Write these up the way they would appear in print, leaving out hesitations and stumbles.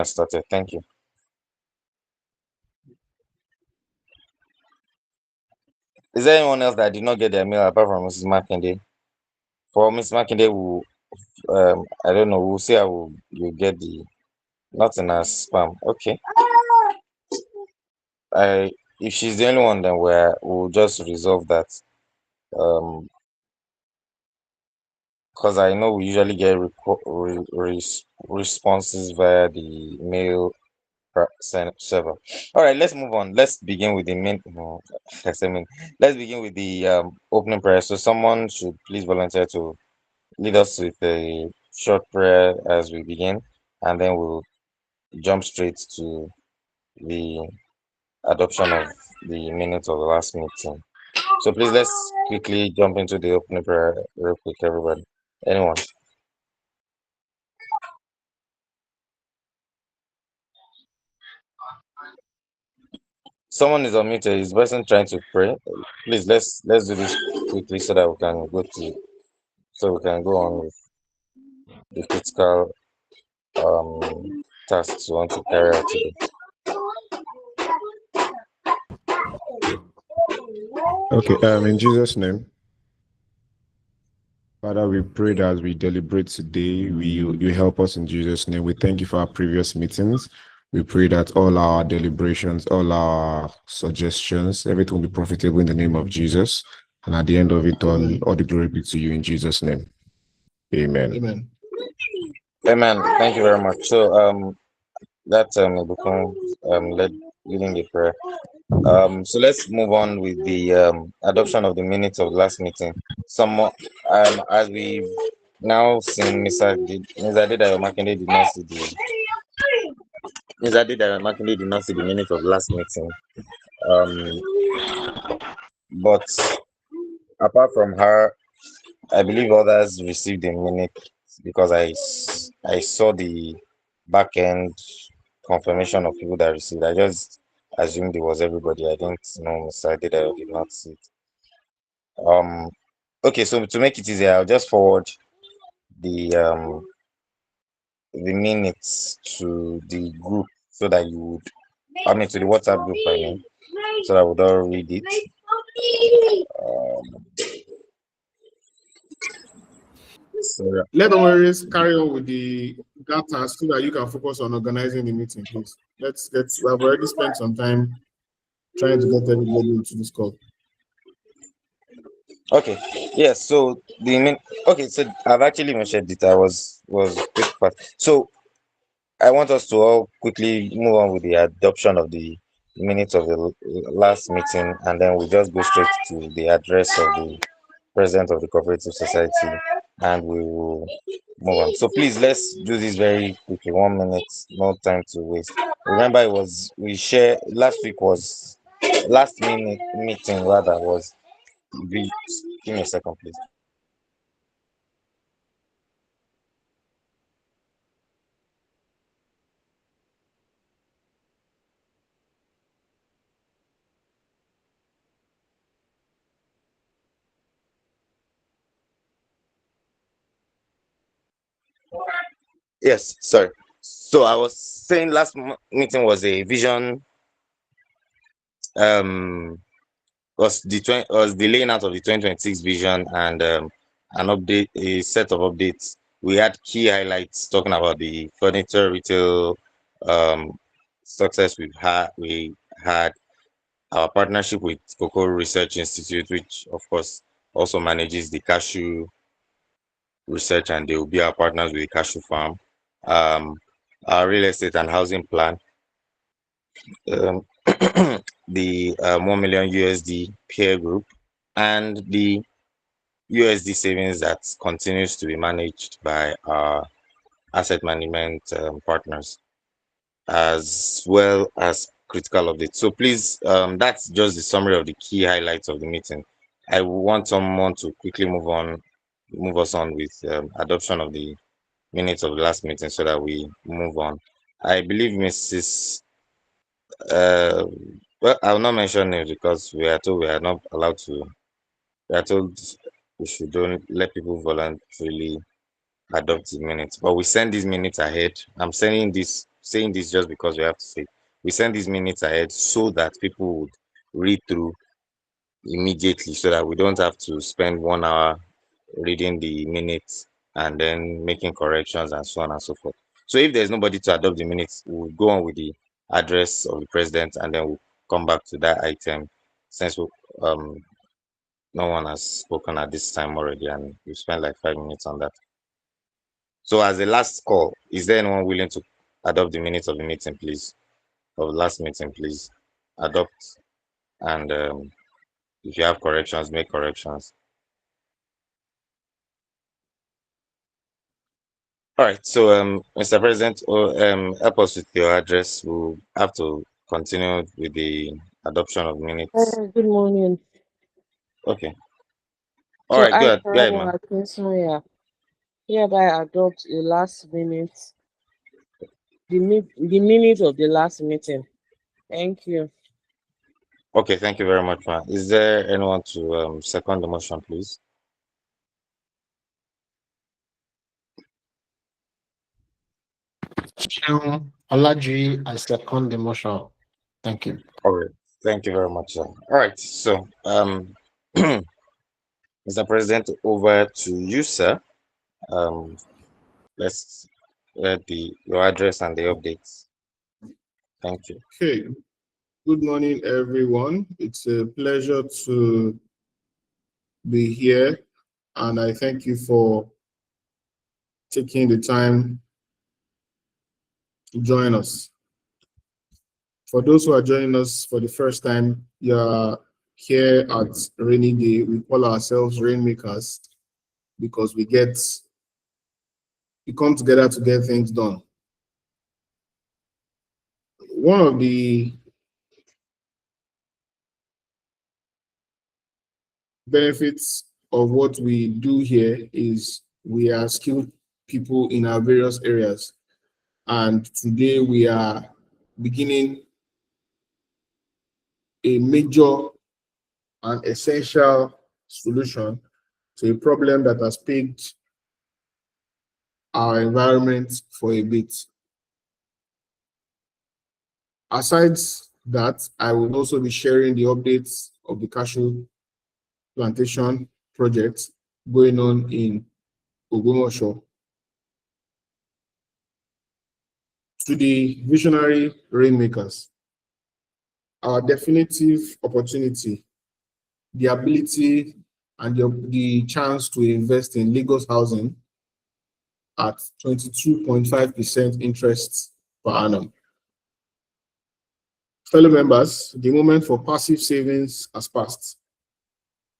Started. Thank you. Is there anyone else that did not get their mail apart from Mrs. Makinde? For Miss Makinde, will I don't know. We'll see how you get the nothing as spam. Okay. I If she's the only one, then we'll just resolve that. Because I know we usually get responses via the mail server. All right, let's move on. Let's begin with the main. No, I mean, let's begin with the opening prayer. So someone should please volunteer to lead us with a short prayer as we begin, and then we'll jump straight to the adoption of the minutes of the last meeting. So please let's quickly jump into the opening prayer real quick, everybody. Anyone? Someone is unmuted. Is the person trying to pray? Please let's do this quickly so that we can go on with the critical tasks we want to carry out today. Okay, in Jesus' name, Father, we pray that as we deliberate today, you help us in Jesus' name. We thank you for our previous meetings. We pray that all our deliberations, all our suggestions, everything will be profitable in the name of Jesus. And at the end of it all the glory be to you in Jesus' name. Amen. Amen. Amen. Thank you very much. So that will become leading the prayer. So let's move on with the adoption of the minutes of the last meeting. As we now seen, Mr. Adedayo Makinde did not see the minutes of the last meeting. But apart from her, I believe others received the minute because I saw the back end confirmation of people that received. I just assumed it was everybody. I didn't know Mr. Adedayo did not see it. Okay, so to make it easier, I'll just forward the minutes to the group so that you would, to the WhatsApp group, so that we would all read it. Let the warriors carry on with that task so that you can focus on organizing the meeting, please. We have already spent some time trying to get everybody into this call. Okay. Yes. So so I've actually mentioned it. I was quick fast. So I want us to all quickly move on with the adoption of the minutes of the last meeting, and then we just go straight to the address of the president of the cooperative society, and we will move on. So please let's do this very quickly. 1 minute, no time to waste. Remember, last week was last minute meeting rather was. Give me a second, please. Yes, sorry. So I was saying last meeting was a vision. Was the laying out of the 2026 vision and an update, a set of updates. We had key highlights talking about the furniture retail success we've had. We had our partnership with Cocoa Research Institute, which of course also manages the cashew research, and they will be our partners with the cashew farm. Our real estate and housing plan, the 1 million USD peer group, and the USD savings that continues to be managed by our asset management partners, as well as critical updates. So please, that's just the summary of the key highlights of the meeting. I want someone to quickly move us on with adoption of the minutes of the last meeting so that we move on. I believe Mrs. Well, I will not mention it because we are told we are not allowed to. We are told we should don't let people voluntarily adopt the minutes, but we send these minutes ahead. I'm sending this saying this just because we have to say. We send these minutes ahead so that people would read through immediately, so that we don't have to spend 1 hour reading the minutes and then making corrections and so on and so forth. So if there's nobody to adopt the minutes, we'll go on with the address of the president, and then we'll come back to that item, since um no one has spoken at this time already, and we spent like 5 minutes on that. So as a last call, is there anyone willing to adopt the minutes of the meeting, please? Of the last meeting, please adopt, and if you have corrections, make corrections. All right. So Mr. President, help us with your address. We'll have to continue with the adoption of minutes. Good morning. Okay. All So right, I, go ahead, ma'am. Kinsoya, hereby adopt the last minute, the minute of the last meeting. Thank you. Okay, thank you very much, ma'am. Is there anyone to second the motion, please? Alaji, I second the motion. Thank you. All right. Thank you very much, sir. All right. So Mr. President, over to you, sir. Let's read your address and the updates. Thank you. Okay. Good morning, everyone. It's a pleasure to be here, and I thank you for taking the time to join us. For those who are joining us for the first time, you're here at Rainyday. We call ourselves Rainmakers because we come together to get things done. One of the benefits of what we do here is we are skilled people in our various areas. And today we are beginning a major and essential solution to a problem that has plagued our environment for a bit. Aside that, I will also be sharing the updates of the cashew plantation project going on in Ogumosho. To the visionary rainmakers, our definitive opportunity, the ability and the chance to invest in Lagos housing at 22.5% interest per annum. Fellow members, the moment for passive savings has passed.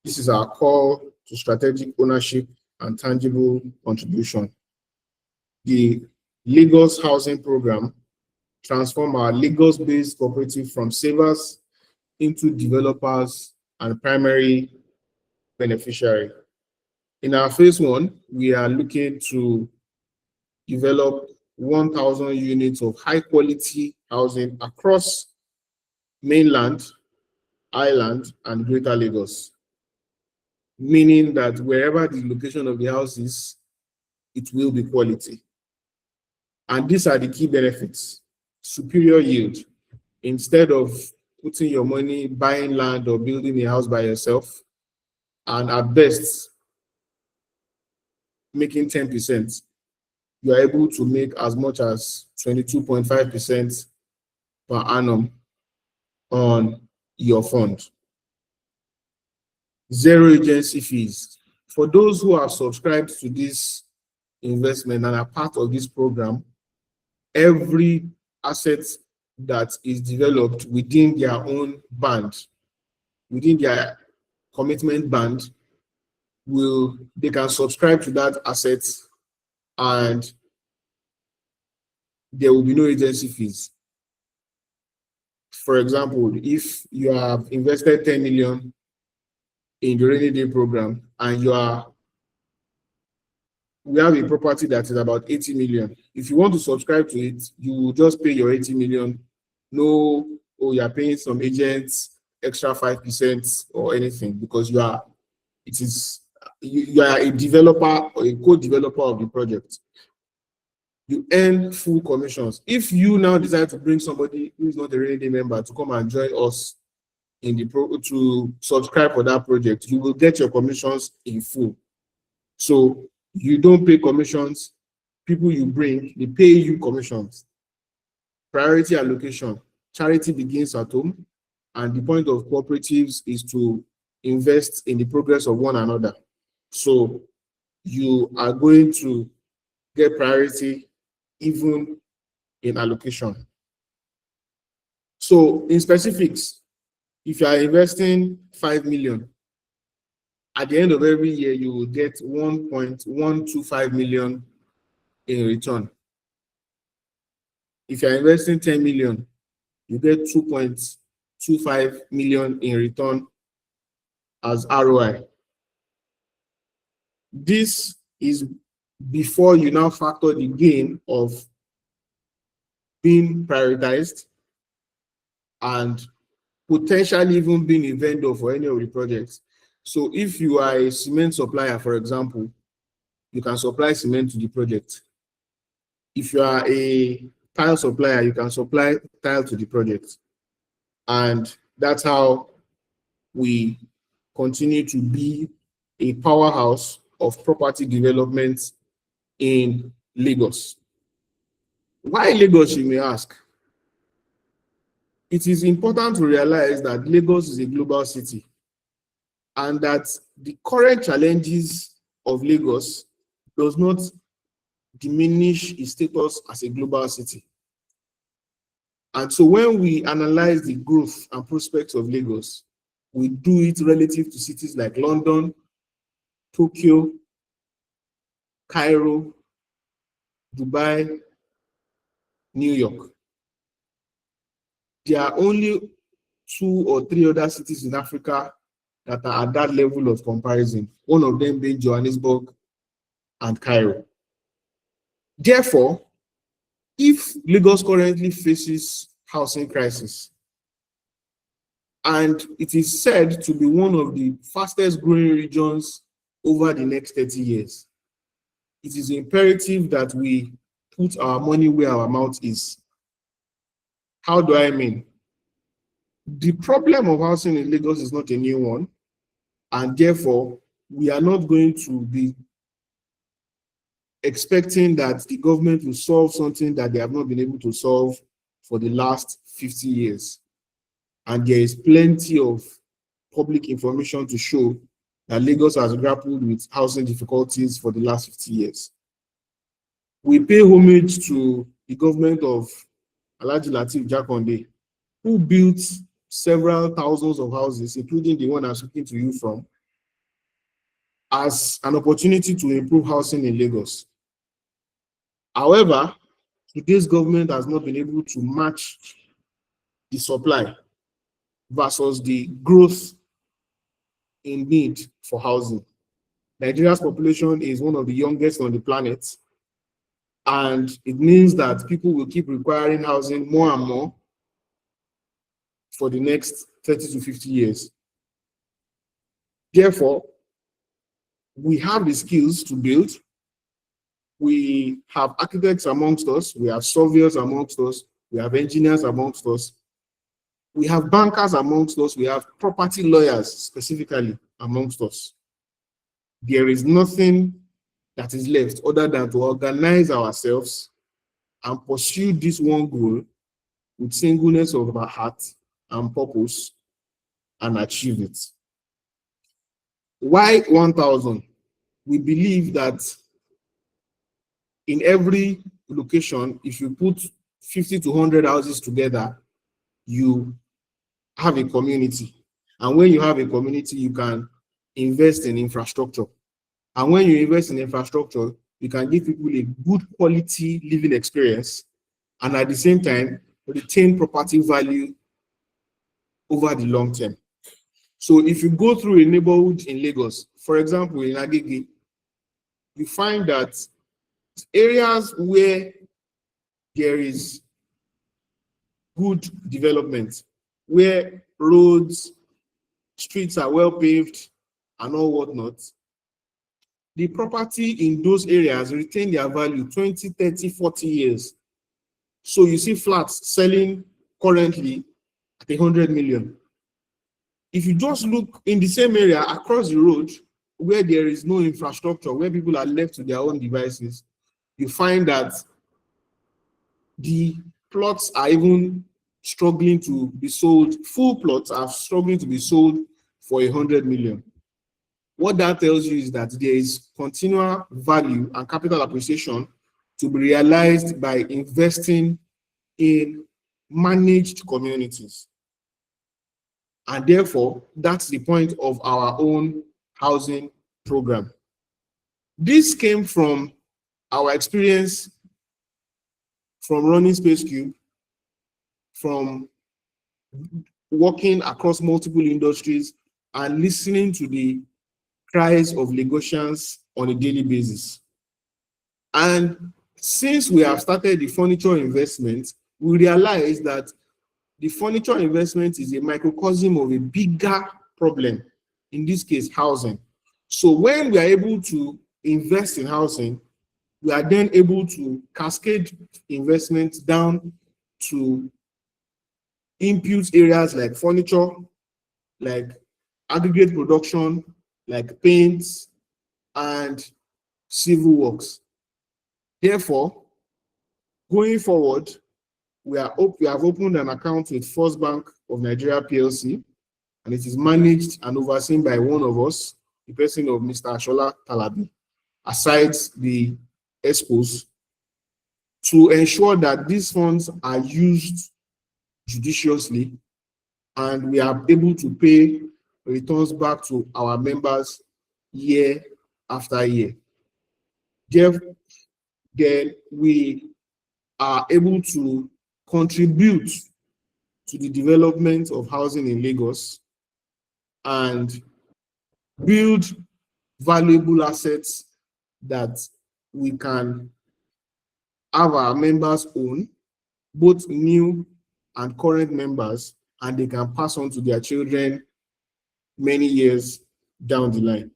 This is our call to strategic ownership and tangible contribution. The Lagos Housing Program transform our Lagos-based cooperative from savers into developers and primary beneficiary. In our phase one, we are looking to develop 1,000 units of high-quality housing across mainland, island, and greater Lagos, meaning that wherever the location of the house is, it will be quality. And these are the key benefits: superior yield. Instead of putting your money buying land or building a house by yourself, and at best making 10%, you are able to make as much as 22.5% per annum on your fund. Zero agency fees. For those who have subscribed to this investment and are part of this program, every asset that is developed within their own band, within their commitment band, they can subscribe to that asset and there will be no agency fees. For example, if you have invested 10 million in the Rainyday program and we have a property that is about 80 million. If you want to subscribe to it, you will just pay your 80 million. No, oh, you are paying some agents extra 5% or anything, because you are a developer or a co-developer of the project. you earn full commissions. If you now decide to bring somebody who is not a Rainyday member to come and join us in the to subscribe for that project, you will get your commissions in full. So you don't pay commissions. People you bring, they pay you commissions. Priority allocation. Charity begins at home, and the point of cooperatives is to invest in the progress of one another. So you are going to get priority even in allocation. So in specifics, if you are investing 5 million, at the end of every year, you will get 1.125 million in return. If you're investing 10 million, you get 2.25 million in return as ROI. This is before you now factor the gain of being prioritized and potentially even being a vendor for any of the projects. So if you are a cement supplier, for example, you can supply cement to the project. If you are a tile supplier, you can supply tile to the project. And that's how we continue to be a powerhouse of property development in Lagos. Why Lagos, you may ask? It is important to realize that Lagos is a global city and that the current challenges of Lagos does not diminish its status as a global city. And so when we analyze the growth and prospects of Lagos, we do it relative to cities like London, Tokyo, Cairo, Dubai, New York. There are only 2 or 3 other cities in Africa that are at that level of comparison, one of them being Johannesburg and Cairo. Therefore, if Lagos currently faces housing crisis, and it is said to be one of the fastest growing regions over the next 30 years, it is imperative that we put our money where our mouth is. How do I mean? The problem of housing in Lagos is not a new one, and therefore we are not going to be expecting that the government will solve something that they have not been able to solve for the last 50 years. And there is plenty of public information to show that Lagos has grappled with housing difficulties for the last 50 years. We pay homage to the government of Alhaji Lateef Jakonde, who built several thousands of houses, including the one I'm speaking to you from, as an opportunity to improve housing in Lagos. However, today's government has not been able to match the supply versus the growth in need for housing. Nigeria's population is one of the youngest on the planet, and it means that people will keep requiring housing more and more for the next 30 to 50 years. Therefore, we have the skills to build. We have architects amongst us, we have surveyors amongst us, we have engineers amongst us, we have bankers amongst us, we have property lawyers specifically amongst us. There is nothing that is left other than to organize ourselves and pursue this one goal with singleness of our heart and purpose and achieve it. Why 1,000? We believe that in every location, if you put 50 to 100 houses together, you have a community. And when you have a community, you can invest in infrastructure. And when you invest in infrastructure, you can give people a good quality living experience and at the same time retain property value over the long term. So if you go through a neighborhood in Lagos, for example, in Agege, you find that areas where there is good development, where roads, streets are well paved and all whatnot, the property in those areas retain their value 20, 30, 40 years. So you see flats selling currently at 100 million. If you just look in the same area across the road where there is no infrastructure, where people are left to their own devices, you find that the plots are even struggling to be sold. Full plots are struggling to be sold for 100 million. What that tells you is that there is continual value and capital appreciation to be realized by investing in managed communities. And therefore, that's the point of our own housing program. This came from our experience from running Space Cube, from working across multiple industries and listening to the cries of Lagosians on a daily basis. And since we have started the furniture investment, we realize that the furniture investment is a microcosm of a bigger problem, in this case, housing. So when we are able to invest in housing, we are then able to cascade investments down to input areas like furniture, like aggregate production, like paints, and civil works. Therefore, going forward, we have opened an account with First Bank of Nigeria PLC, and it is managed and overseen by one of us, the person of Mr. Ashola Talabi, aside the expos, to ensure that these funds are used judiciously and we are able to pay returns back to our members year after year. Then we are able to contribute to the development of housing in Lagos and build valuable assets that we can have our members own, both new and current members, and they can pass on to their children many years down the line.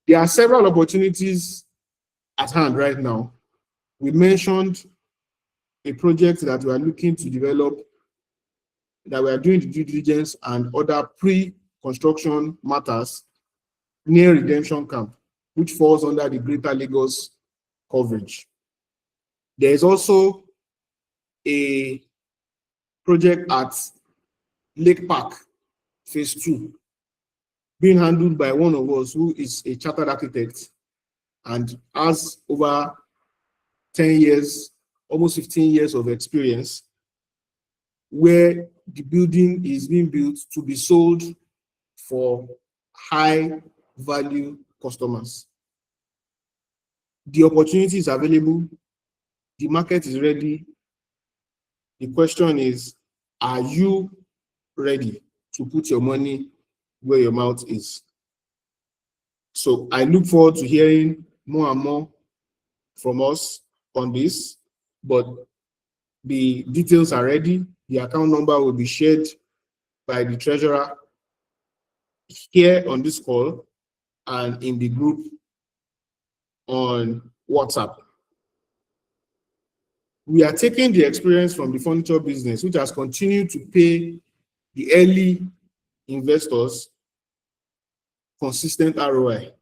There are several opportunities at hand right now. We mentioned a project that we are looking to develop, that we are doing the due diligence and other pre-construction matters near Redemption Camp, which falls under the Greater Lagos coverage. There is also a project at Lake Park, Phase 2, being handled by one of us who is a chartered architect and has over 10 years, almost 15 years of experience, where the building is being built to be sold for high value customers. The opportunity is available, the market is ready. The question is, are you ready to put your money where your mouth is? So I look forward to hearing more and more from us on this, but the details are ready. The account number will be shared by the treasurer here on this call and in the group on WhatsApp. We are taking the experience from the furniture business, which has continued to pay the early investors consistent ROI.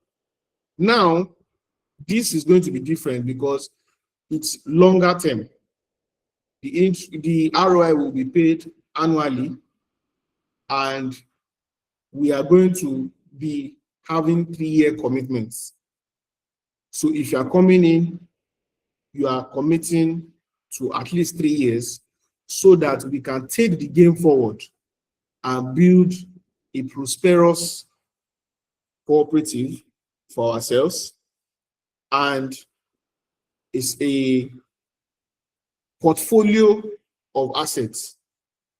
Now, this is going to be different because it's longer term. The ROI will be paid annually, and we are going to be having 3-year commitments. So if you are coming in, you are committing to at least 3 years so that we can take the game forward and build a prosperous cooperative for ourselves. And it's a portfolio of assets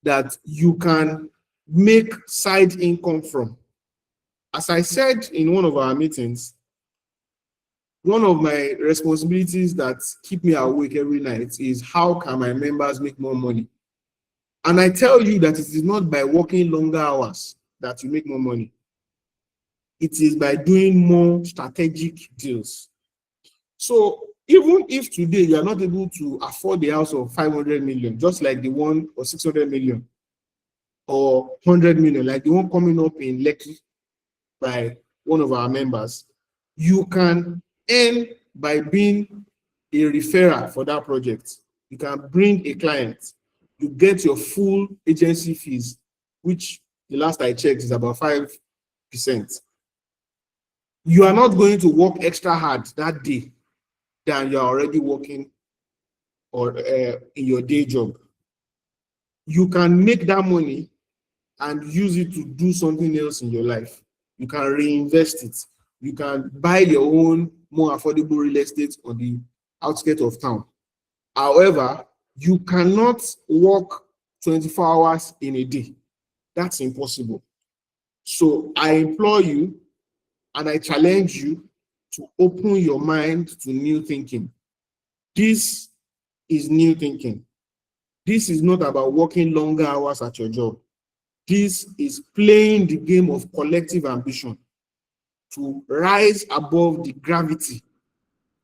that you can make side income from. As I said in one of our meetings, one of my responsibilities that keep me awake every night is how can my members make more money? And I tell you that it is not by working longer hours that you make more money. It is by doing more strategic deals. So even if today you are not able to afford the house of 500 million, just like the one or 600 million or 100 million, like the one coming up in Lekki by one of our members, you can earn by being a referrer for that project. You can bring a client, you get your full agency fees, which the last I checked is about 5%. You are not going to work extra hard that day than you are already working or in your day job. You can make that money and use it to do something else in your life. You can reinvest it. You can buy your own more affordable real estate on the outskirts of town. However, you cannot work 24 hours in a day. That's impossible. So I implore you and I challenge you to open your mind to new thinking. This is new thinking. This is not about working longer hours at your job. This is playing the game of collective ambition to rise above the gravity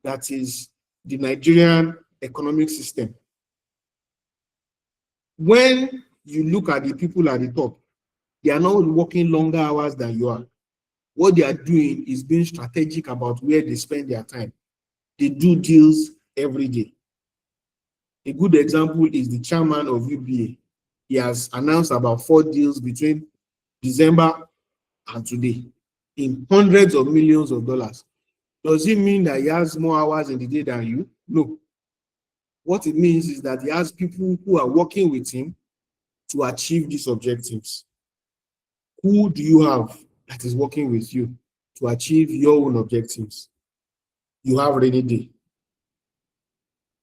that is the Nigerian economic system. When you look at the people at the top, they are not working longer hours than you are. What they are doing is being strategic about where they spend their time. They do deals every day. A good example is the chairman of UBA. He has announced about 4 deals between December and today in hundreds of millions of dollars. Does it mean that he has more hours in the day than you? No. What it means is that he has people who are working with him to achieve these objectives. Who do you have that is working with you to achieve your own objectives? You have Rainyday.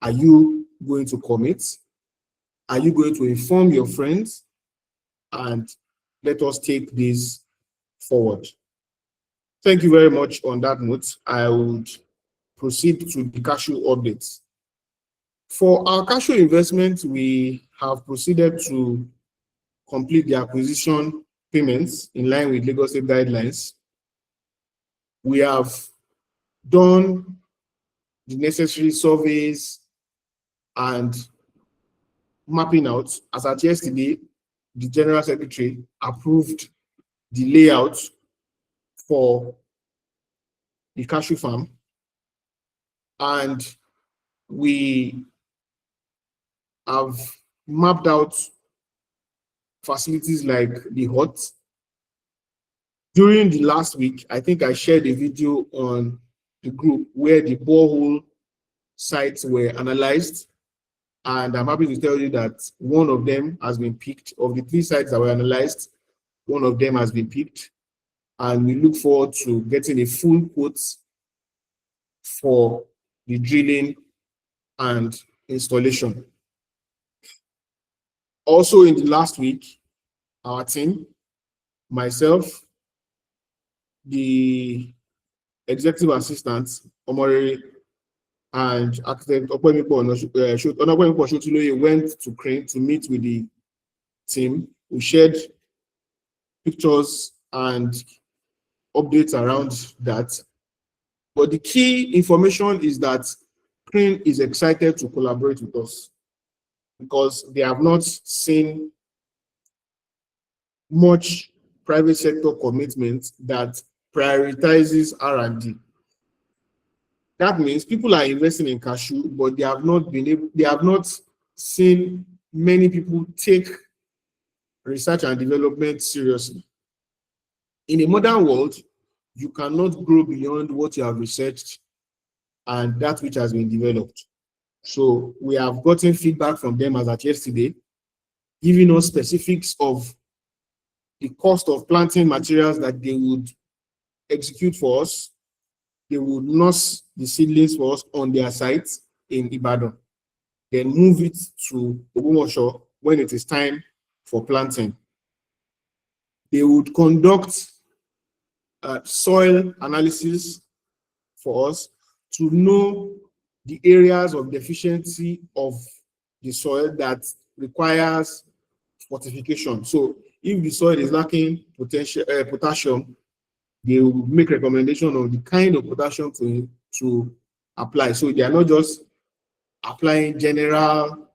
Are you going to commit? Are you going to inform your friends? And let us take this forward. Thank you very much. On that note, I would proceed to the cashew updates. For our cashew investment, we have proceeded to complete the acquisition payments in line with Lagos State guidelines. We have done the necessary surveys and mapping out. As at yesterday, the General Secretary approved the layout for the cashew farm, and we have mapped out facilities like the hut. During the last week, I think I shared a video on the group where the borehole sites were analyzed, and I'm happy to tell you that one of them has been picked. Of the 3 sites that were analyzed, one of them has been picked, and we look forward to getting a full quote for the drilling and installation. Also in the last week, our team, myself, the executive assistant, Omori, and architect Okwemipo Shotuloye went to Crane to meet with the team. We shared pictures and updates around that. But the key information is that Crane is excited to collaborate with us because they have not seen much private sector commitment that prioritizes R&D. That means people are investing in cashew, but they have not seen many people take research and development seriously. In a modern world, you cannot grow beyond what you have researched and that which has been developed. So we have gotten feedback from them as at yesterday, giving us specifics of the cost of planting materials that they would execute for us. They would nurse the seedlings for us on their sites in Ibadan, then move it to Ogumosho when it is time for planting. They would conduct soil analysis for us to know the areas of deficiency of the soil that requires fortification. So if the soil is lacking potassium, they will make recommendation of the kind of potassium to apply. So they are not just applying general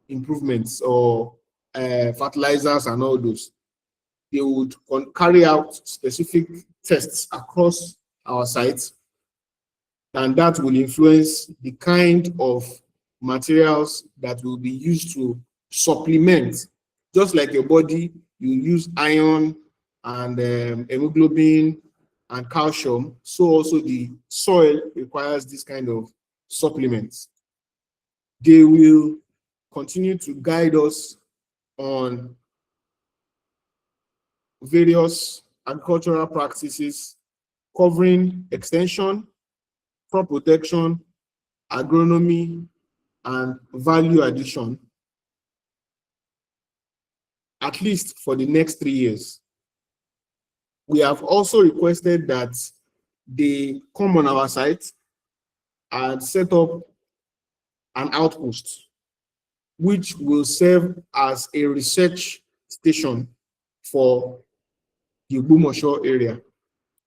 improvements or fertilizers and all those. They would carry out specific tests across our sites, and that will influence the kind of materials that will be used to supplement. Just like your body, you use iron and hemoglobin and calcium, so also the soil requires this kind of supplements. They will continue to guide us on various agricultural practices covering extension, crop protection, agronomy, and value addition, at least for the next 3 years. We have also requested that they come on our site and set up an outpost, which will serve as a research station for the Ogbomoso area.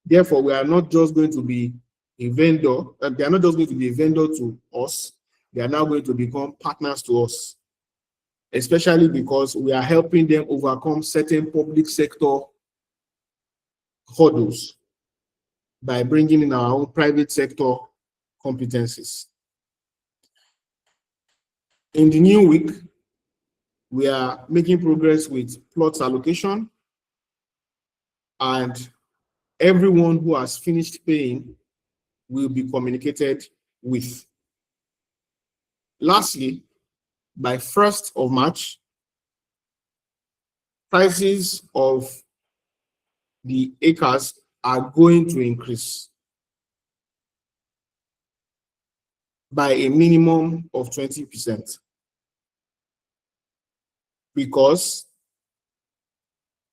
Therefore, we are not just going to be a vendor, they are not just going to be a vendor to us, they are now going to become partners to us, especially because we are helping them overcome certain public sector hurdles by bringing in our own private sector competencies. In the new week, we are making progress with plots allocation, and everyone who has finished paying will be communicated with. Lastly, by 1st of March, prices of the acres are going to increase by a minimum of 20%, because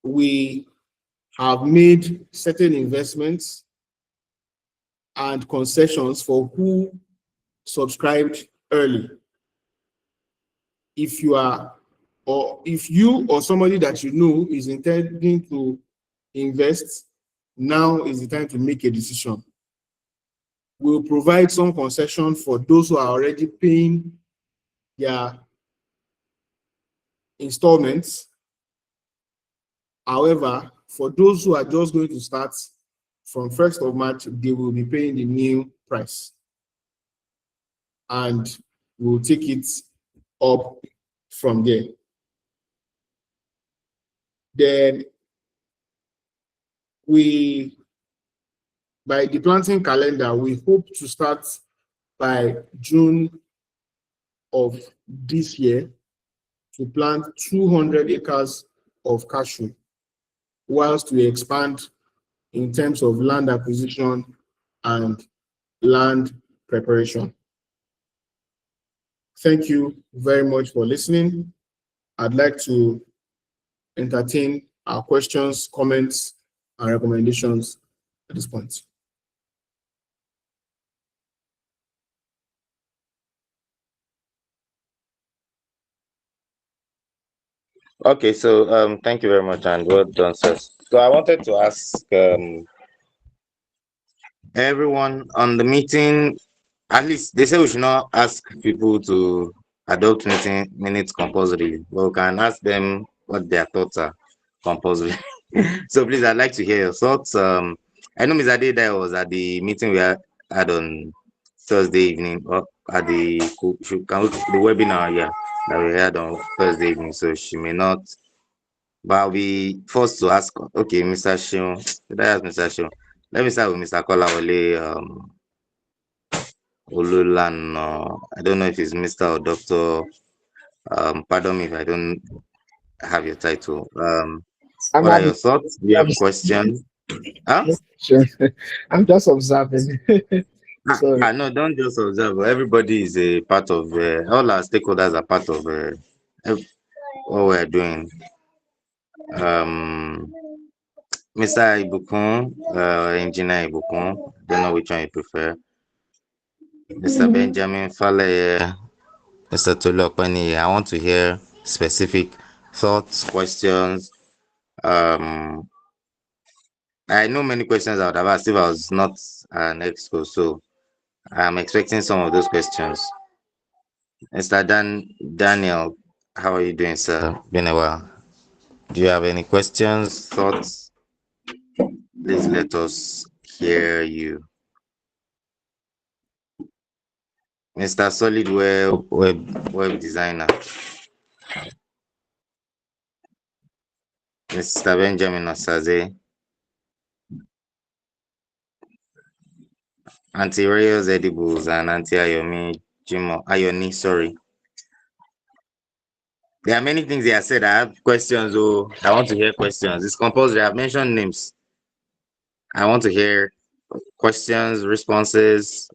we have made certain investments and concessions for who subscribed early. If you or somebody that you know is intending to invest, now is the time to make a decision. We'll provide some concession for those who are already paying their installments. However, for those who are just going to start from 1st of March, they will be paying the new price. And we'll take it up from there. Then by the planting calendar, we hope to start by June of this year to plant 200 acres of cashew, whilst we expand in terms of land acquisition and land preparation. Thank you very much for listening. I'd like to entertain our questions, comments, and recommendations at this point. Okay, so thank you very much and well done, sir. So I wanted to ask everyone on the meeting, at least they say we should not ask people to adopt meeting minutes compulsory, but we can ask them what their thoughts are compulsory. So please, I'd like to hear your thoughts. I know Ms. Adeda was at the meeting we had on Thursday evening, or at the the webinar, yeah, that we had on Thursday evening. So she may not, but I'll be forced to ask. Okay, Mr. Shion, did I ask Mr. Shion? Let me start with Mr. Kolawole Olulan. I don't know if it's Mr. or Doctor. Pardon me if I don't have your title. I'm What are not your thoughts? Do you have questions? Huh? sure. I'm just observing. Sorry. No, don't just observe. Everybody is a part of, all our stakeholders are part of what we're doing. Mr. Ibukun, Engineer Ibukun, don't know which one you prefer. Mr. Benjamin Fale, Mr. Tolopani, I want to hear specific thoughts, questions, I know many questions I would have asked if I was not an exco, so I'm expecting some of those questions. Mr. Daniel, how are you doing, sir? Been a while. Do you have any questions, thoughts? Please let us hear you. Mr. Solid Web Designer, Mr. Benjamin Osaze, Auntie Rayos Edibles, and Auntie Ayomi Jimo Ayoni, sorry. There are many things they have said. I have questions, oh, I want to hear questions. It's compulsory. I've mentioned names. I want to hear questions, responses.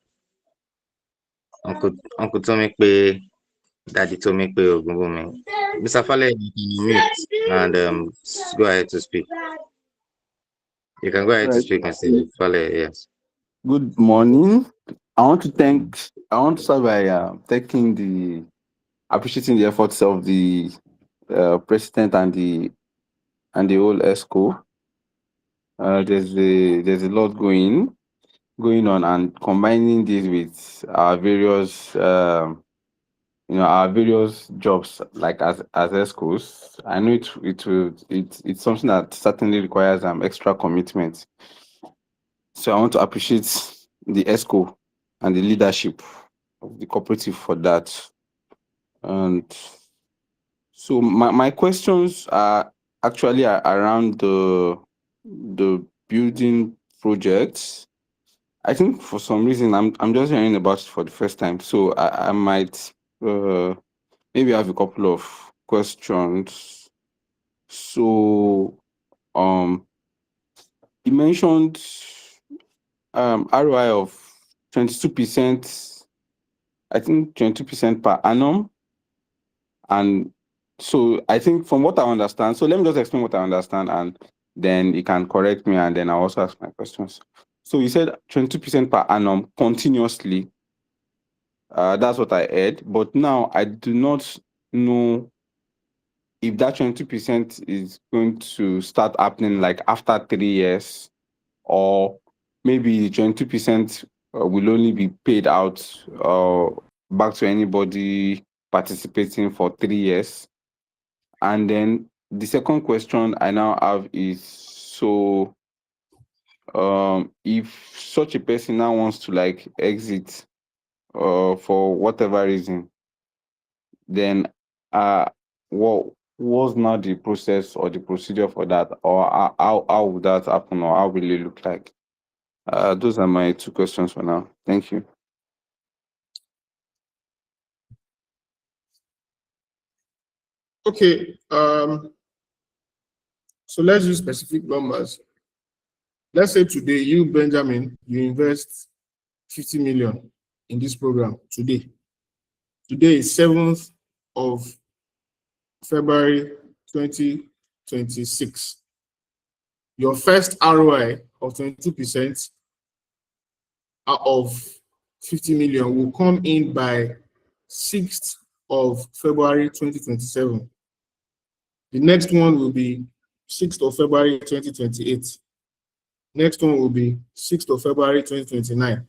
Uncle Tomikpe, Daddy Tomikpe Ogunbumi. Mr. Fale, you can mute and go ahead to speak. You can go ahead to Right. speak, Mr. Fale, yes. Good morning. I want to start by appreciating the efforts of the president and the whole ESCO. There's a lot going on, and combining this with our various our various jobs, like as ESCOs. I know it's something that certainly requires extra commitment. So I want to appreciate the ESCO and the leadership of the cooperative for that. And so my questions are actually around the building projects. I think for some reason I'm just hearing about it for the first time. So I might maybe have a couple of questions. So you mentioned ROI of 22%, I think 22% per annum. And so I think from what I understand, so let me just explain what I understand, and then you can correct me, and then I'll also ask my questions. So you said 22% per annum continuously. That's what I heard. But now I do not know if that 22% is going to start happening like after 3 years, or maybe 22% will only be paid out back to anybody participating for 3 years. And then the second question I now have is, so if such a person now wants to like exit for whatever reason, then what was not the process or the procedure for that, or how would that happen, or how will it look like? Those are my two questions for now. Thank you. Okay. So let's use specific numbers. Let's say today, you, Benjamin, you invest 50 million in this program today. Today is 7th of February 2026. Your first ROI of 22% of 50 million will come in by 6th of February 2027. The next one will be 6th of February 2028. Next one will be 6th of February 2029.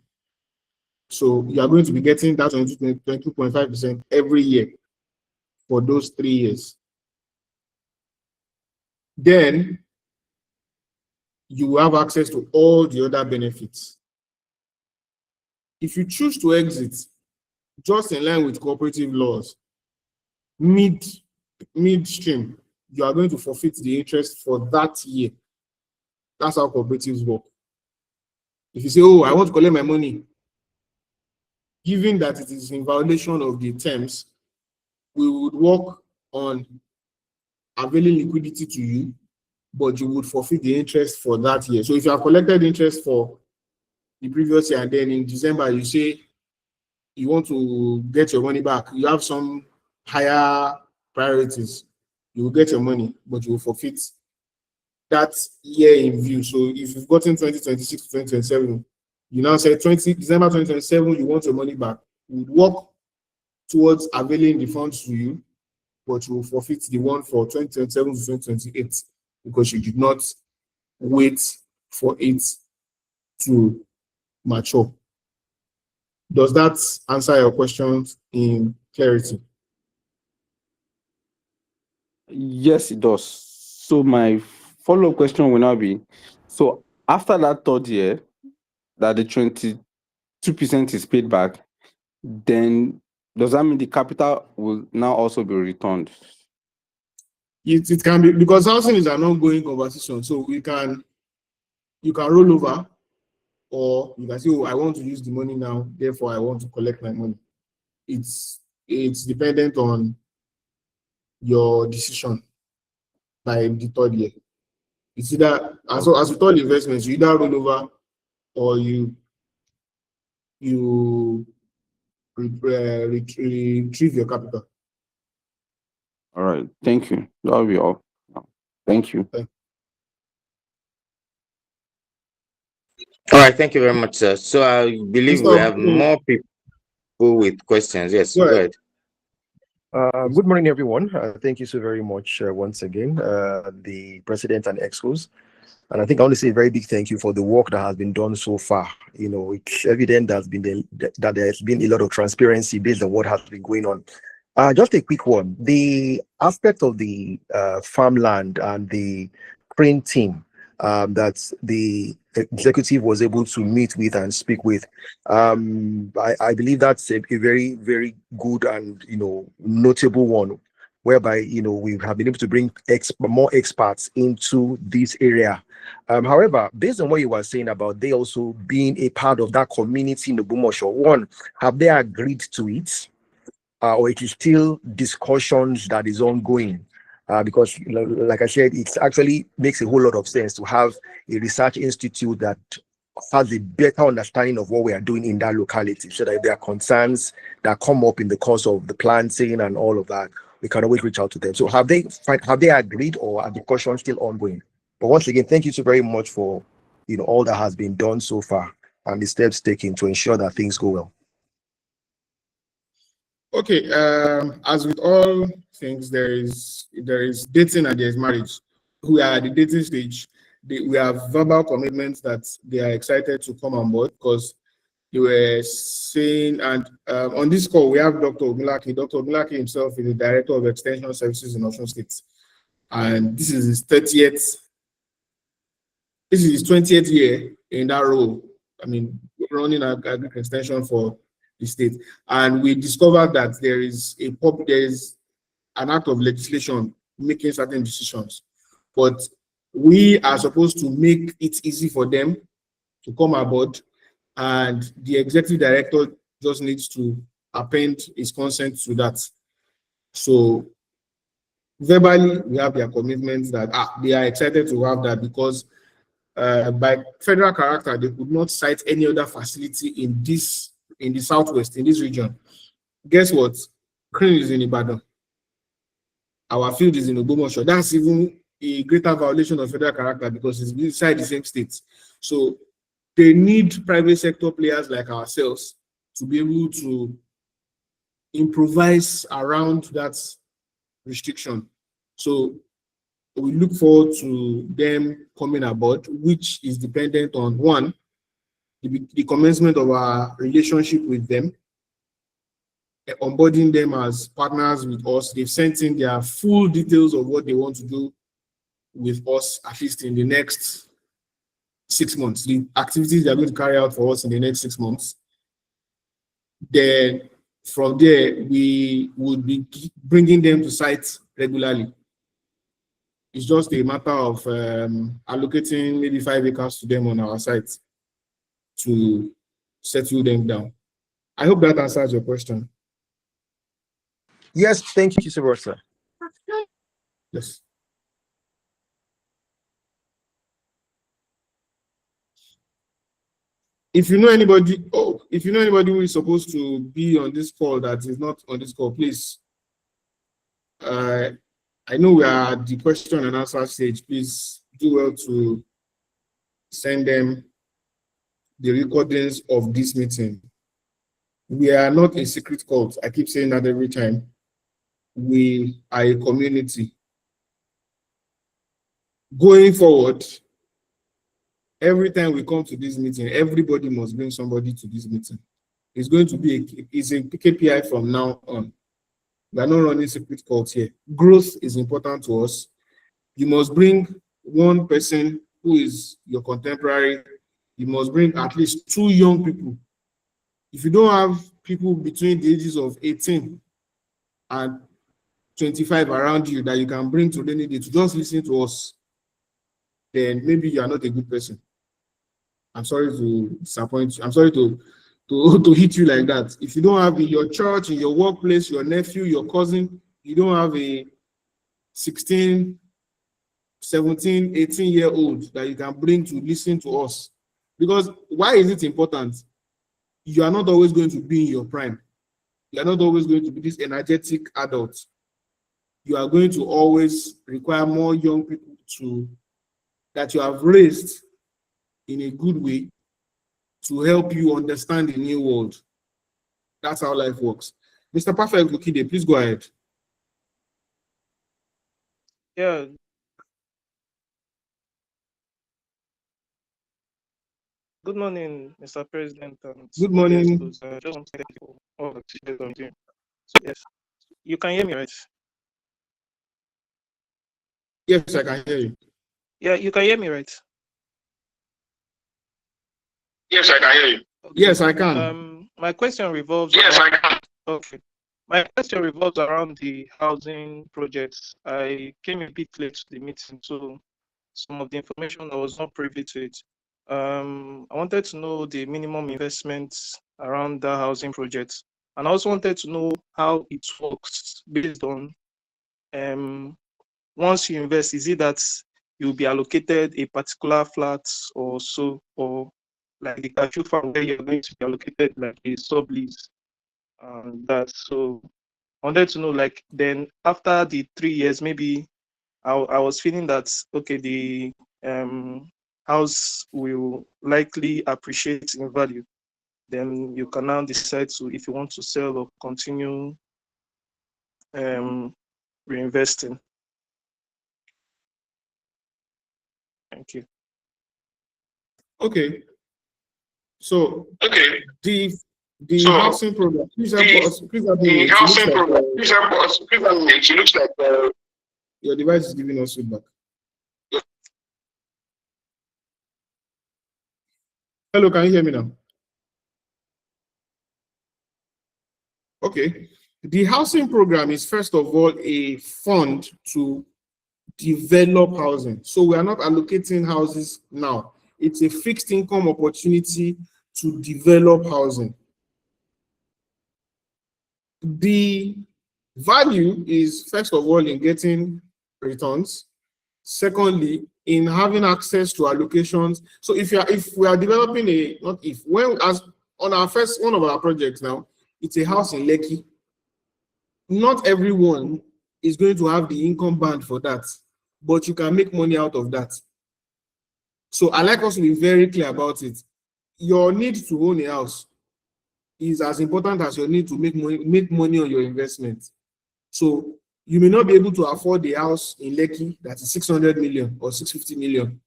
So you are going to be getting that 22.5% every year for those 3 years. Then you will have access to all the other benefits. If you choose to exit, just in line with cooperative laws, midstream, you are going to forfeit the interest for that year. That's how cooperatives work. If you say, oh, I want to collect my money, given that it is in violation of the terms, we would work on availing liquidity to you, but you would forfeit the interest for that year. So if you have collected interest for the previous year, and then in December you say you want to get your money back, you have some higher priorities, you will get your money, but you will forfeit that year in view. So if you've gotten 2026 to 2027, you now say December 2027, you want your money back. We would work towards availing the funds to you, but you will forfeit the one for 2027 to 2028 because you did not wait for it to mature. Does that answer your questions in clarity? Yes, it does. So my follow-up question will now be, so after that third year, that the 22% is paid back, then does that mean the capital will now also be returned? It can be, because housing is an ongoing conversation. So you can roll over, or you can say, oh, I want to use the money now, therefore I want to collect my money. It's dependent on your decision by the third year. It's either, as with all investments, you either roll over or you retrieve your capital. All right, thank you. That'll be all. Thank you. All right, thank you very much, sir. So I believe we have more people with questions. Yes, go ahead. Good morning, everyone. Thank you so very much once again, the president and excos. And I think I want to say a very big thank you for the work that has been done so far. You know, it's evident that there's been a lot of transparency based on what has been going on. Just a quick one. The aspect of the farmland and the crane team that the executive was able to meet with and speak with, I believe that's a very, very good and, you know, notable one, whereby, you know, we have been able to bring more experts into this area. However, based on what you were saying about they also being a part of that community in Ogbomoso, one, have they agreed to it? Or it is still discussions that is ongoing? Because, like I said, it actually makes a whole lot of sense to have a research institute that has a better understanding of what we are doing in that locality, so that if there are concerns that come up in the course of the planting and all of that, we can always reach out to them. So have they agreed, or are discussions still ongoing? But once again, thank you so very much for, you know, all that has been done so far and the steps taken to ensure that things go well. Okay, as with all things, there is dating and there is marriage. We are at the dating stage. We have verbal commitments that they are excited to come on board, because they were saying, and on this call we have Dr. Ogunlaki. Dr. Ogunlaki himself is the Director of Extension Services in Osun State, and this is his 30th. This is his 20th year in that role. I mean, running an extension for the state, and we discovered that there is an act of legislation making certain decisions, but we are supposed to make it easy for them to come aboard, and the executive director just needs to append his consent to that. So verbally, we have their commitments that they are excited to have that, because by federal character, they could not cite any other facility in the southwest, in this region. Guess what? Crane is in Ibadan. Our field is in Ogbomoso. That's even a greater violation of federal character, because it's inside the same state. So they need private sector players like ourselves to be able to improvise around that restriction. So we look forward to them coming aboard, which is dependent on, one, the commencement of our relationship with them, onboarding them as partners with us. They've sent in their full details of what they want to do with us, at least in the next 6 months, the activities they're going to carry out for us in the next 6 months. Then from there, we would be bringing them to sites regularly. It's just a matter of allocating maybe 5 acres to them on our site to settle them down. I hope that answers your question. Yes, thank you so much, sir. Yes. If you know anybody who is supposed to be on this call that is not on this call, please. I know we are at the question and answer stage. Please do well to send them the recordings of this meeting. We are not a secret cult. I keep saying that every time. We are a community. Going forward, every time we come to this meeting, everybody must bring somebody to this meeting. It's going to be a KPI from now on. We are not running secret calls here. Growth is important to us. You must bring one person who is your contemporary. You must bring at least 2 young people. If you don't have people between the ages of 18 and 25 around you that you can bring to Rainyday to just listen to us, then maybe you are not a good person. I'm sorry to disappoint you. I'm sorry to hit you like that. If you don't have in your church, in your workplace, your nephew, your cousin, you don't have a 16, 17, 18-year-old that you can bring to listen to us. Because why is it important? You are not always going to be in your prime. You are not always going to be this energetic adult. You are going to always require more young people that you have raised in a good way to help you understand the new world. That's how life works. Mr. Perfect Lukide, please go ahead. Yeah. Good morning, Mr. President. And Good morning. I just want to thank you for all the you I'm doing. So yes, you can hear me, right? Yes, I can hear you. Yeah, you can hear me, right? Yes, I can hear you. Okay. Yes, I can. My question revolves. Yes, I can. Okay. My question revolves around the housing projects. I came a bit late to the meeting, so some of the information I was not privy to it. I wanted to know the minimum investments around the housing projects, and I also wanted to know how it works based on once you invest, is it that you'll be allocated a particular flat or so, or like the cashew farm where you're going to be allocated like a sublease and that. So I wanted to know, like, then after the 3 years, maybe I was feeling that okay, the house will likely appreciate in value. Then you can now decide to if you want to sell or continue reinvesting. Thank you. Okay. So the housing program. Please help us. Please help me. It looks like your device is giving us feedback. Hello, can you hear me now? Okay. The housing program is first of all a fund to develop housing. So we are not allocating houses now. It's a fixed income opportunity to develop housing. The value is first of all in getting returns. Secondly, in having access to allocations. So if we are developing as on our first one of our projects now, it's a house in Lekki. Not everyone is going to have the income band for that, but you can make money out of that. So I like us to be very clear about it. Your need to own a house is as important as your need to make money on your investment. So you may not be able to afford a house in Lekki that is 600 million or 650 million,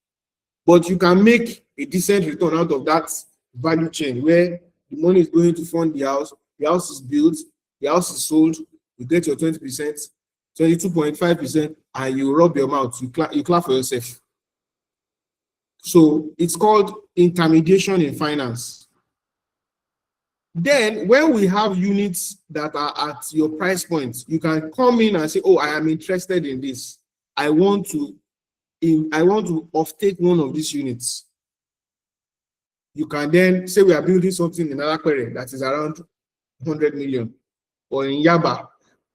but you can make a decent return out of that value chain where the money is going to fund the house is built, the house is sold, you get your 20%, 22.5%, and you rub your mouth, you clap for yourself. So it's called intermediation in finance. Then when we have units that are at your price point, you can come in and say, oh, I am interested in this. I want to offtake one of these units. You can then say we are building something in Alakwere that is around 100 million, or in Yaba,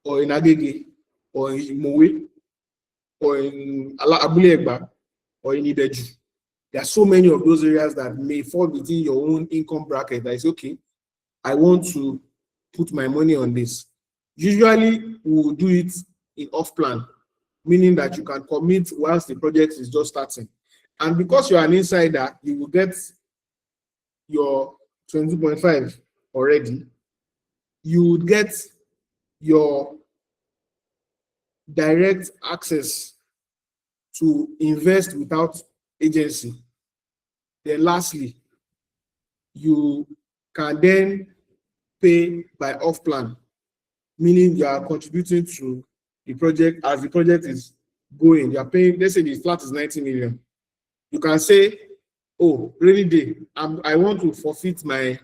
or in Agege, or in Mowe, or in Abule Egba, or in Ibeju. There are so many of those areas that may fall within your own income bracket that is okay. I want to put my money on this. Usually, we will do it in off-plan, meaning that you can commit whilst the project is just starting. And because you are an insider, you will get your 20.5 already. You would get your direct access to invest without agency. Then lastly, you can then pay by off plan, meaning you are contributing to the project as the project is going. You are paying, let's say the flat is 90 million. You can say, oh, rainy day, I want to forfeit my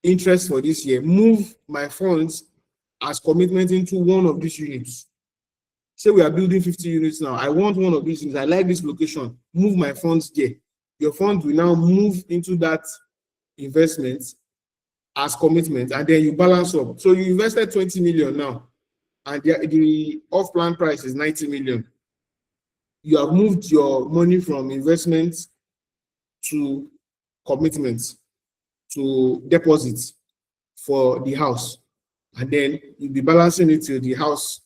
interest for this year, move my funds as commitment into one of these units. Say we are building 50 units now. I want one of these units. I like this location. Move my funds there. Your funds will now move into that investment as commitment, and then you balance up. So you invested 20 million now, and the off-plan price is 90 million. You have moved your money from investment to commitment to deposits for the house, and then you'll be balancing it till the house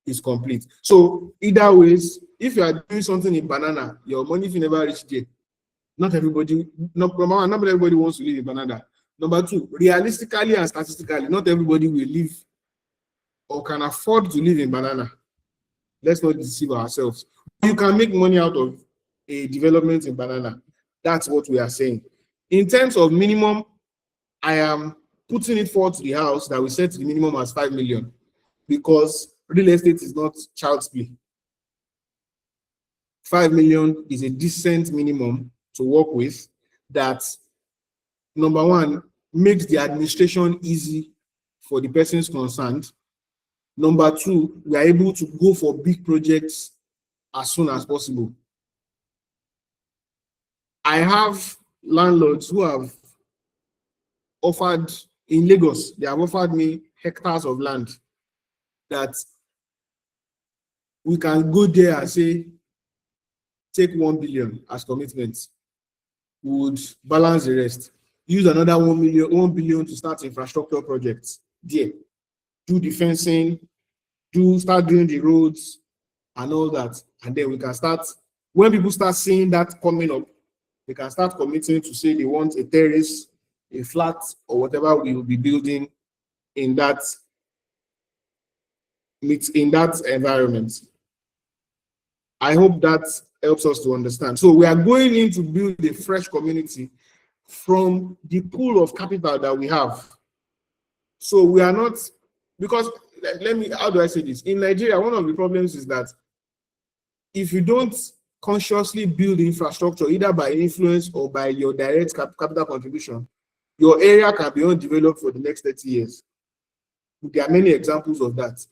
is complete. So either ways, if you are doing something in banana, your money will never reach there. Not everybody, not everybody wants to live in banana. Number two, realistically and statistically, not everybody will live or can afford to live in banana. Let's not deceive ourselves. You can make money out of a development in banana. That's what we are saying. In terms of minimum, I am putting it forward to the house that we set the minimum as 5 million, because real estate is not child's play. 5 million is a decent minimum to work with that, number one, makes the administration easy for the persons concerned. Number two, we are able to go for big projects as soon as possible. I have landlords who have offered in Lagos, they have offered me hectares of land that we can go there and say, take 1 billion as commitment, would balance the rest. Use another 1 billion to start infrastructure projects there. Do the fencing, start doing the roads and all that. And then we can start, when people start seeing that coming up, they can start committing to say they want a terrace, a flat, or whatever we will be building in that environment. I hope that helps us to understand. So we are going in to build a fresh community from the pool of capital that we have. So we are not, because how do I say this? In Nigeria, one of the problems is that if you don't consciously build infrastructure, either by influence or by your direct capital contribution, your area can be undeveloped for the next 30 years. There are many examples of that.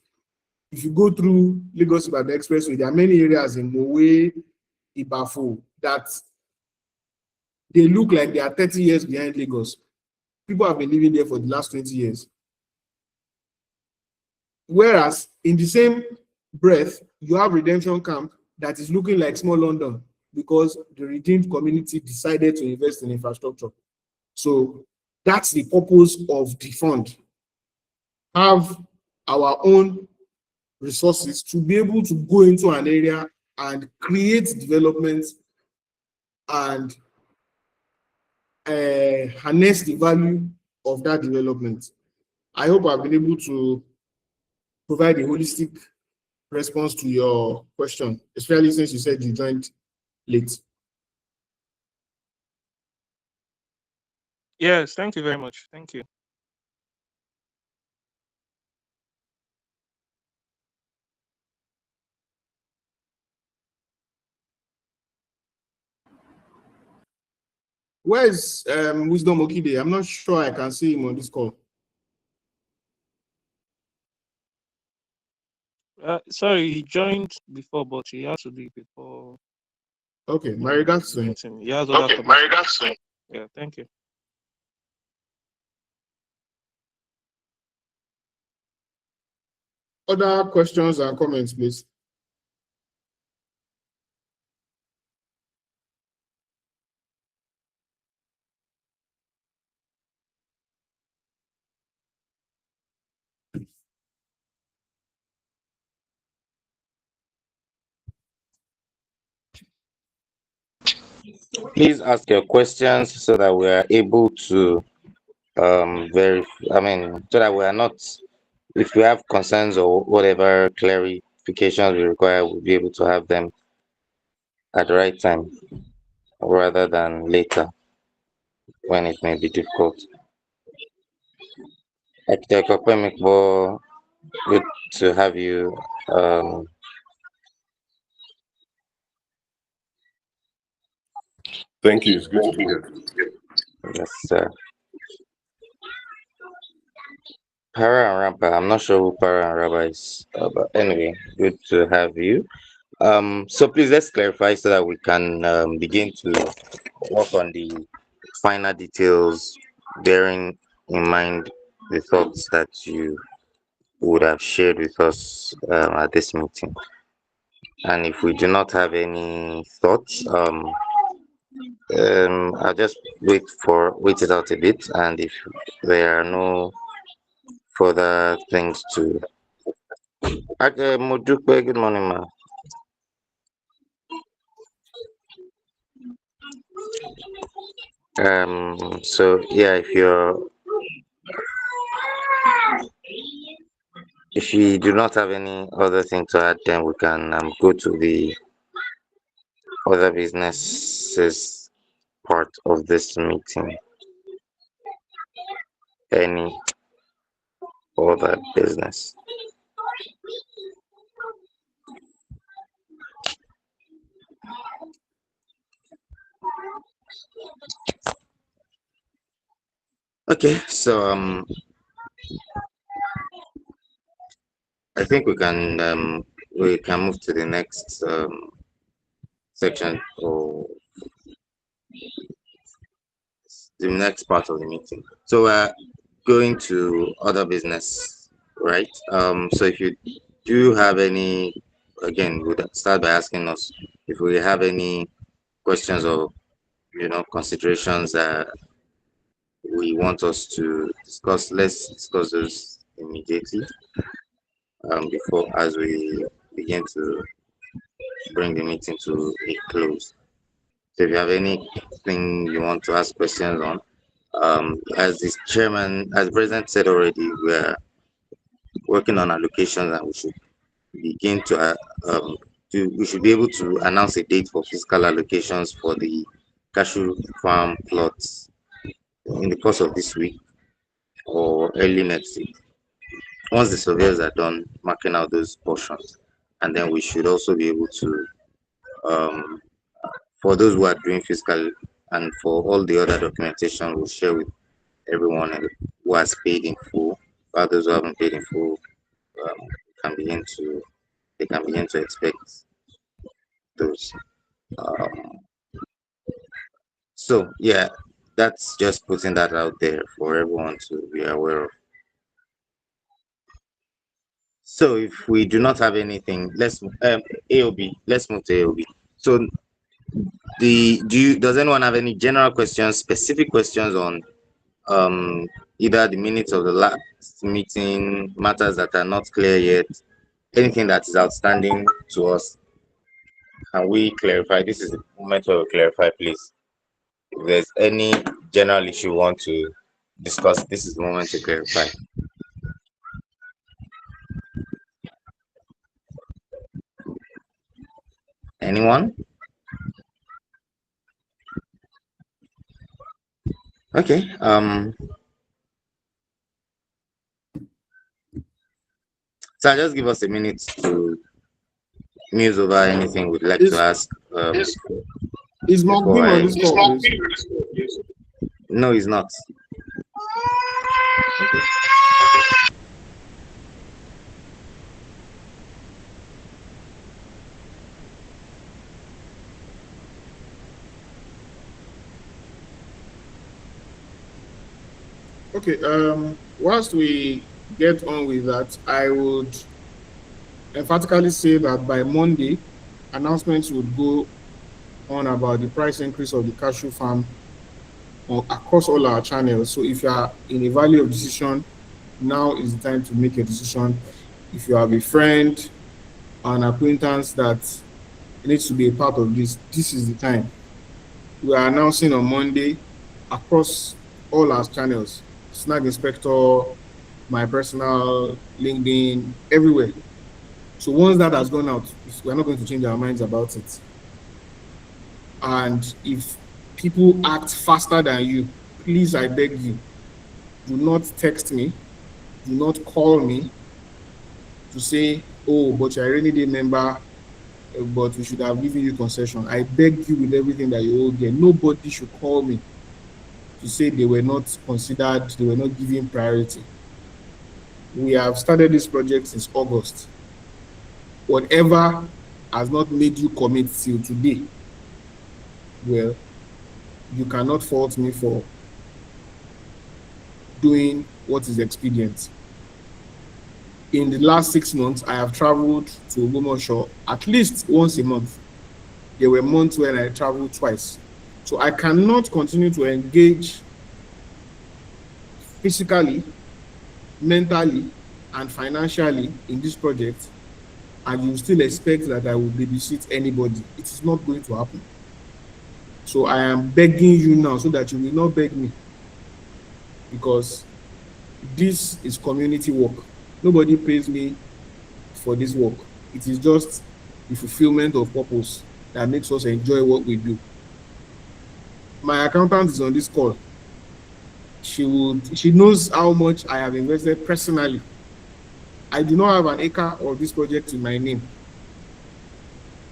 If you go through Lagos-Ibadan Expressway, there are many areas in Mowe, Ibafo, that they look like they are 30 years behind Lagos. People have been living there for the last 20 years. Whereas in the same breath, you have Redemption Camp that is looking like small London because the redeemed community decided to invest in infrastructure. So that's the purpose of the fund. Have our own resources to be able to go into an area and create development and harness the value of that development. I hope I've been able to provide a holistic response to your question, especially since you said you joined late. Yes, thank you very much. Thank you. Where is Wisdom Okide? I'm not sure I can see him on this call. Sorry, he joined before, but he had to leave before. Okay, my regards to him. He has other topics. Yeah, thank you. Other questions and comments, please. Please ask your questions so that we are able to verify. I mean, so that we are not, if we have concerns or whatever clarifications we require, we'll be able to have them at the right time. rather than later when it may be difficult. Architect Opemikbo, good to have you. Thank you. It's good to be here. Yes, sir. Para and Rabba, I'm not sure who Para and Rabba is, but anyway, good to have you. So please let's clarify so that we can begin to work on the finer details, bearing in mind the thoughts that you would have shared with us at this meeting. And if we do not have any thoughts, I'll just wait it out a bit, and if there are no further things to. Okay, Mudukwe, good morning, ma. So yeah, if you do not have any other thing to add, then we can go to the other businesses part of this meeting. Any other business? Okay, so I think we can move to the next section or the next part of the meeting. So we're going to other business, right? So if you do have any, again, we'd start by asking us if we have any questions or considerations that we want us to discuss. Let's discuss those immediately before as we begin to bring the meeting to a close. So if you have anything you want to ask questions on, as the president said already, we're working on allocations and we should begin to we should be able to announce a date for fiscal allocations for the cashew farm plots in the course of this week or early next week. Once the surveys are done marking out those portions, and then we should also be able to for those who are doing fiscal and for all the other documentation we'll share with everyone who has paid in full, while those who haven't paid in full they can begin to expect those. So yeah, that's just putting that out there for everyone to be aware of. So if we do not have anything, let's AOB. Let's move to AOB. So does anyone have any general questions, specific questions on either the minutes of the last meeting, matters that are not clear yet, anything that is outstanding to us? Can we clarify? This is the moment where we clarify, please. If there's any general issue you want to discuss, this is the moment to clarify. Anyone? Okay. So I'll just give us a minute to muse over anything we'd like to ask. Is Mark being on this call, please? No, he's not. Okay, whilst we get on with that, I would emphatically say that by Monday, announcements would go on about the price increase of the cashew farm across all our channels. So if you are in a valley of decision, now is the time to make a decision. If you have a friend, an acquaintance that needs to be a part of this, this is the time. We are announcing on Monday across all our channels, Snag Inspector, my personal, LinkedIn, everywhere. So once that has gone out, we're not going to change our minds about it. And if people act faster than you, please, I beg you, do not text me, do not call me to say, oh, but you're a rainy day member, but we should have given you concession. I beg you with everything that you hold there. Nobody should call me to say they were not considered, they were not given priority. We have started this project since August. Whatever has not made you commit till today, well, you cannot fault me for doing what is expedient. In the last 6 months, I have traveled to Ogbomoso at least once a month. There were months when I traveled twice. So I cannot continue to engage physically, mentally, and financially in this project, and you still expect that I will babysit anybody. It is not going to happen. So I am begging you now so that you will not beg me, because this is community work. Nobody pays me for this work. It is just the fulfillment of purpose that makes us enjoy what we do. My accountant is on this call. She knows how much I have invested personally. I do not have an acre of this project in my name.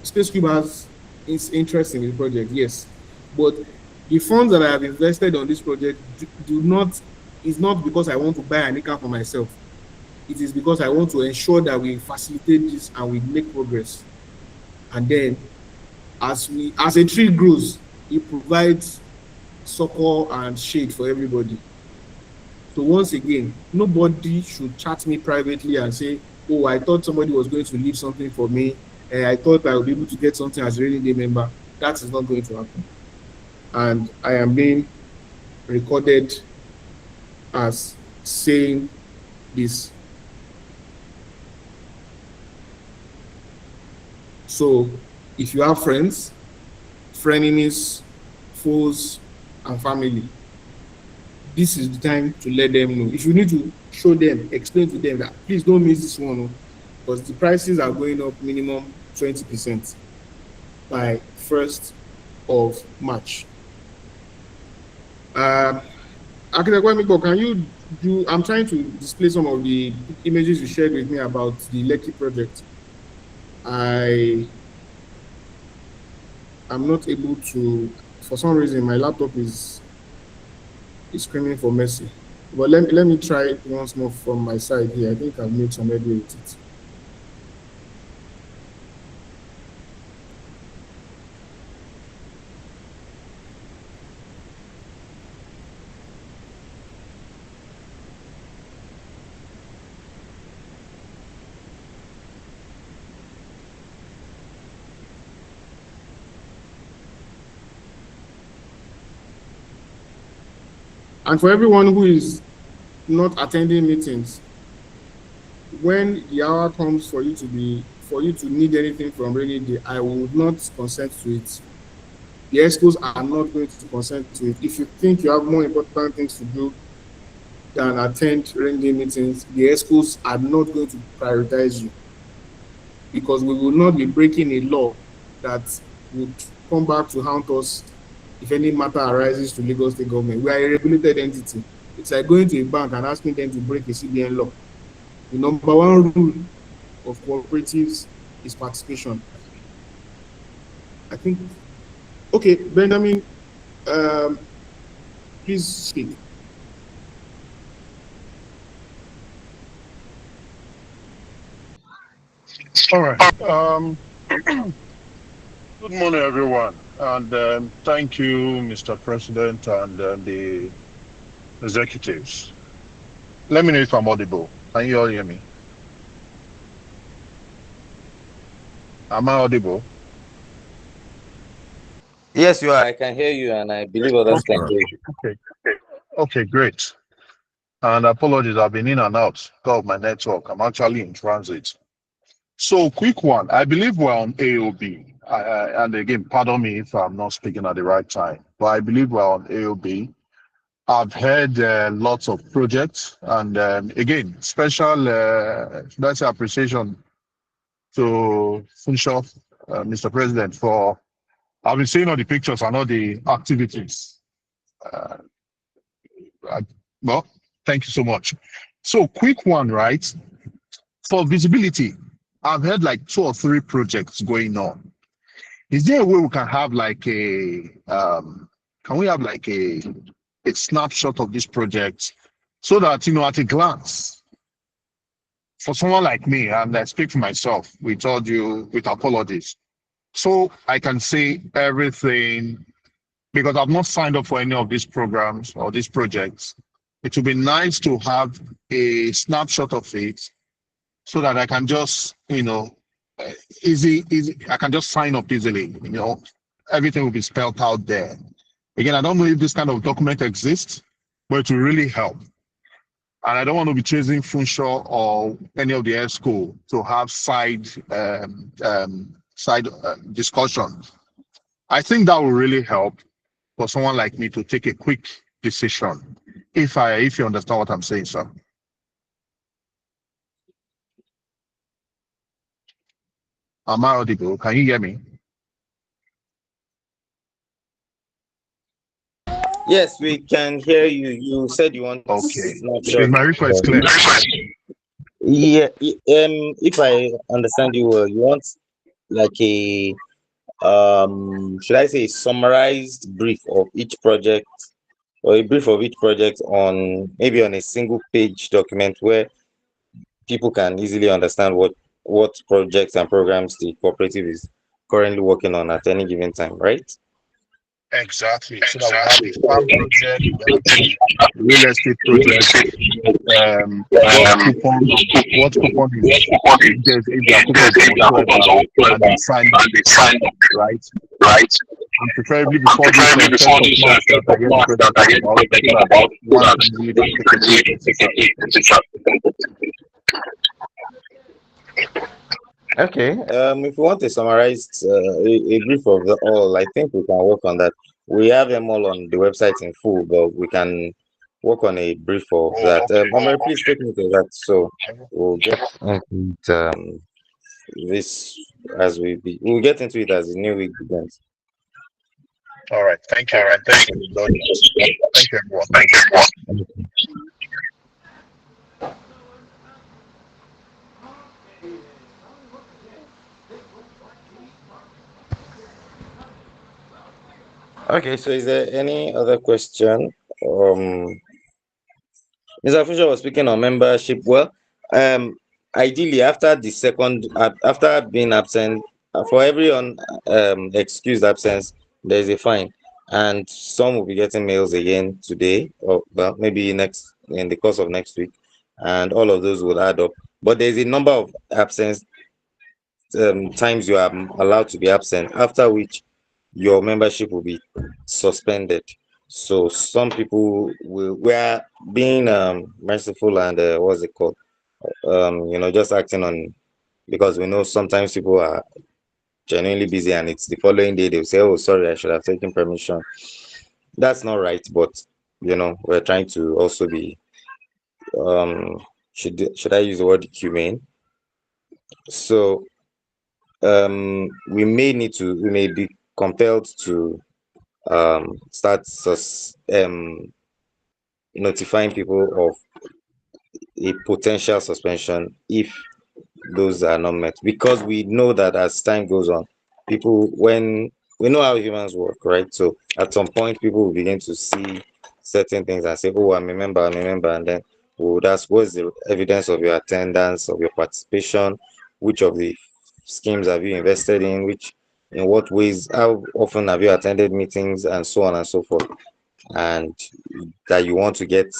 Space Cube has interest in the project, yes, but the funds that I have invested on this project is not because I want to buy an acre for myself. It is because I want to ensure that we facilitate this and we make progress. And then, as a tree grows, it provides succor and shade for everybody. So once again, nobody should chat me privately and say, oh, I thought somebody was going to leave something for me. I thought I would be able to get something as a Rainyday member. That is not going to happen. And I am being recorded as saying this. So if you have friends, frenemies, foes, and family, this is the time to let them know. If you need to show them, explain to them that please don't miss this one, because the prices are going up minimum 20% by 1st of March. Architect Wemiko, can you do, I'm trying to display some of the images you shared with me about the Lekki project. I am not able to, for some reason, my laptop is screaming for mercy. But let me try it once more from my side here. I think I've made some headway with it. And for everyone who is not attending meetings, when the hour comes for you to need anything from Rainyday, I will not consent to it. The EXCOs are not going to consent to it. If you think you have more important things to do than attend Rainyday meetings, the EXCOs are not going to prioritize you, because we will not be breaking a law that would come back to haunt us if any matter arises to Lagos State government. We are a regulated entity. It's like going to a bank and asking them to break a CBN law. The number one rule of cooperatives is participation. I think, okay, Benjamin, please speak. All right. Good morning, everyone, and thank you, Mr. President, and the executives. Let me know if I'm audible. Can you all hear me? Am I audible? Yes, you are. I can hear you, and I believe others can hear you. Okay. Okay, great. And apologies, I've been in and out of my network. I'm actually in transit. So, quick one. I believe we're on AOB. And again, pardon me if I'm not speaking at the right time, but I believe we're on AOB. I've heard lots of projects, and again, special that's appreciation to Funshof, Mr. President, for I've been seeing all the pictures and all the activities. Uh, well, thank you so much. So, quick one, right? For visibility, I've had like 2 or 3 projects going on. Is there a way we can have like can we have like a snapshot of this project so that, at a glance, for someone like me, and I speak for myself with all due, with apologies, so I can say everything because I've not signed up for any of these programs or these projects. It would be nice to have a snapshot of it so that I can just, easy, I can just sign up easily. Everything will be spelled out there. Again, I don't know if this kind of document exists, but it will really help. And I don't want to be chasing Funshaw or any of the air school to have side discussion. I think that will really help for someone like me to take a quick decision. If you understand what I'm saying, sir. Am I audible? Can you hear me? Yes, we can hear you. You said you want Okay. snapshot. Is my request clear? Yeah. If I understand you well, you want like a should I say a summarized brief of each project, or a brief of each project on maybe on a single page document where people can easily understand what projects and programs the cooperative is currently working on at any given time, right? Exactly. So that we have a farm project, we have a real estate project, what coupon is, if there are coupons or whatsoever, and they sign up, right? And preferably before this 10th of March that I hear the president talk about, so that one can easily just take a quick decision. Okay. If you want a summarized a brief of the all, I think we can work on that. We have them all on the website in full, but we can work on a brief of that. Omar, please take me to that. So we'll get into it, this we'll get into it as the new week begins. All right. Thank you. And thank you. Thank you, everyone. Okay, so is there any other question? Mr. Fisher was speaking on membership. Well, ideally, after the second, after being absent, for every excused absence, there's a fine, and some will be getting mails again today, or well, maybe next in the course of next week, and all of those will add up. But there's a number of absence times you are allowed to be absent, after which your membership will be suspended. So some people we are being merciful and what's it called? Just acting on, because we know sometimes people are genuinely busy and it's the following day they'll say, "Oh, sorry, I should have taken permission." That's not right, but we're trying to also be should I use the word humane? So we may be compelled to start notifying people of a potential suspension if those are not met, because we know that as time goes on, people, when we know how humans work, right? So at some point people will begin to see certain things and say, "Oh, I'm a member," and then we would ask, what's the evidence of your attendance, of your participation, which of the schemes have you invested in what ways, how often have you attended meetings, and so on and so forth, and that you want to get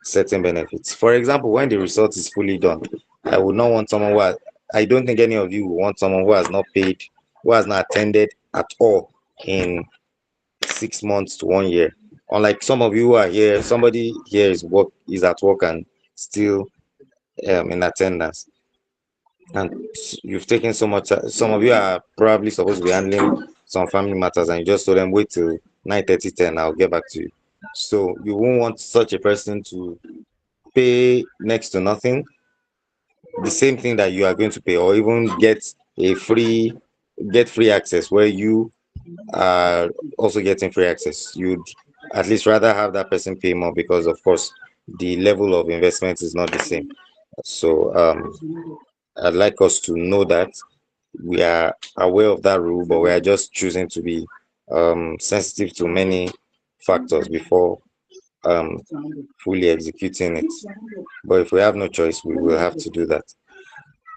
certain benefits. For example, when the result is fully done, I would not want someone I don't think any of you would want someone who has not paid, who has not attended at all in 6 months to 1 year. Unlike some of you who are here, somebody here is at work and still in attendance. And you've taken so much. Some of you are probably supposed to be handling some family matters, and you just told them, "Wait till 9:30, 10. I'll get back to you." So you won't want such a person to pay next to nothing, the same thing that you are going to pay, or even get free access where you are also getting free access. You'd at least rather have that person pay more because, of course, the level of investment is not the same. So I'd like us to know that we are aware of that rule, but we are just choosing to be sensitive to many factors before fully executing it. But if we have no choice, we will have to do that.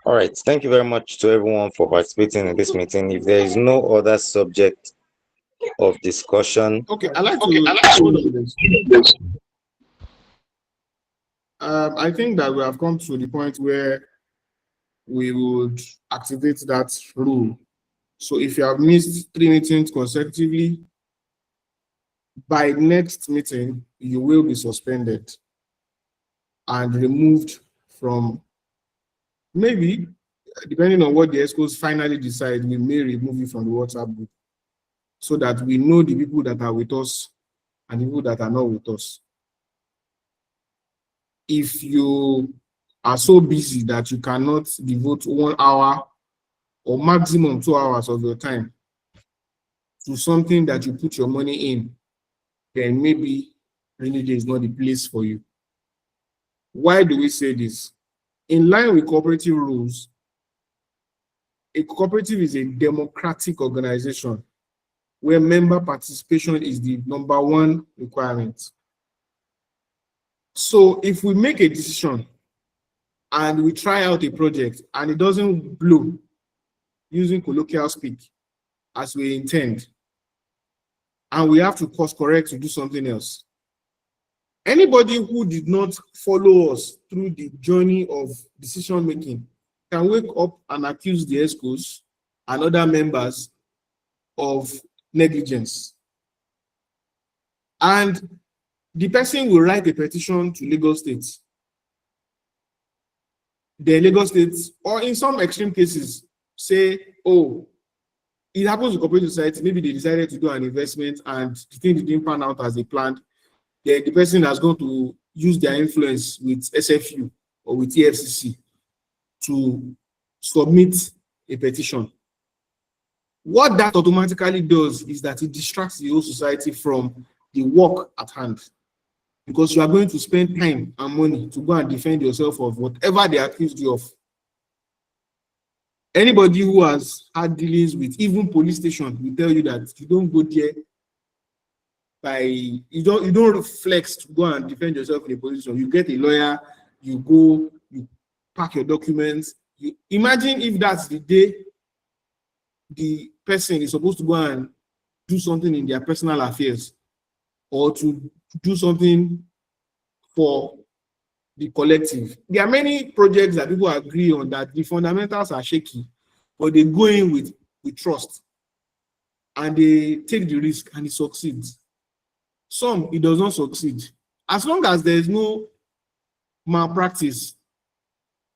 All right. Thank you very much to everyone for participating in this meeting. If there is no other subject of discussion, Okay, I like to hold on this. I think that we have come to the point where we would activate that rule. So if you have missed 3 meetings consecutively, by next meeting, you will be suspended and removed from, maybe, depending on what the ESCOs finally decide, we may remove you from the WhatsApp group so that we know the people that are with us and the people that are not with us. If you are so busy that you cannot devote 1 hour or maximum 2 hours of your time to something that you put your money in, then maybe Rainyday is not the place for you. Why do we say this? In line with cooperative rules, a cooperative is a democratic organization where member participation is the #1 requirement. So if we make a decision and we try out a project and it doesn't blow, using colloquial speak, as we intend, and we have to course correct to do something else, anybody who did not follow us through the journey of decision making can wake up and accuse the ESCOs and other members of negligence. And the person will write a petition to Lagos State. The Lagos State, or in some extreme cases, say, oh, it happens to cooperative society, maybe they decided to do an investment and the thing didn't pan out as they planned. The person has gone to use their influence with SFU or with EFCC to submit a petition. What that automatically does is that it distracts the whole society from the work at hand, because you are going to spend time and money to go and defend yourself of whatever they accused you of. Anybody who has had dealings with even police station will tell you that you don't go there by, you don't flex to go and defend yourself in a police station. You get a lawyer, you go, you pack your documents. You imagine if that's the day the person is supposed to go and do something in their personal affairs or to do something for the collective. There are many projects that people agree on that the fundamentals are shaky, but they go in with trust and they take the risk and it succeeds. Some, it does not succeed. As long as there is no malpractice,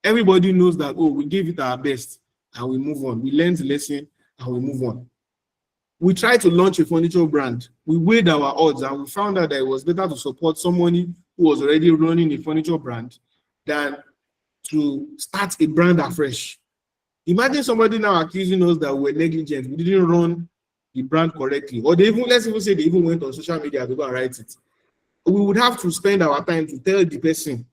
everybody knows that, oh, we gave it our best and we move on. We learned the lesson and we move on. We tried to launch a furniture brand. We weighed our odds and we found out that it was better to support somebody who was already running a furniture brand than to start a brand afresh. Imagine somebody now accusing us that we're negligent, we didn't run the brand correctly, or they even, let's even say they even went on social media to go and write it. We would have to spend our time to tell the person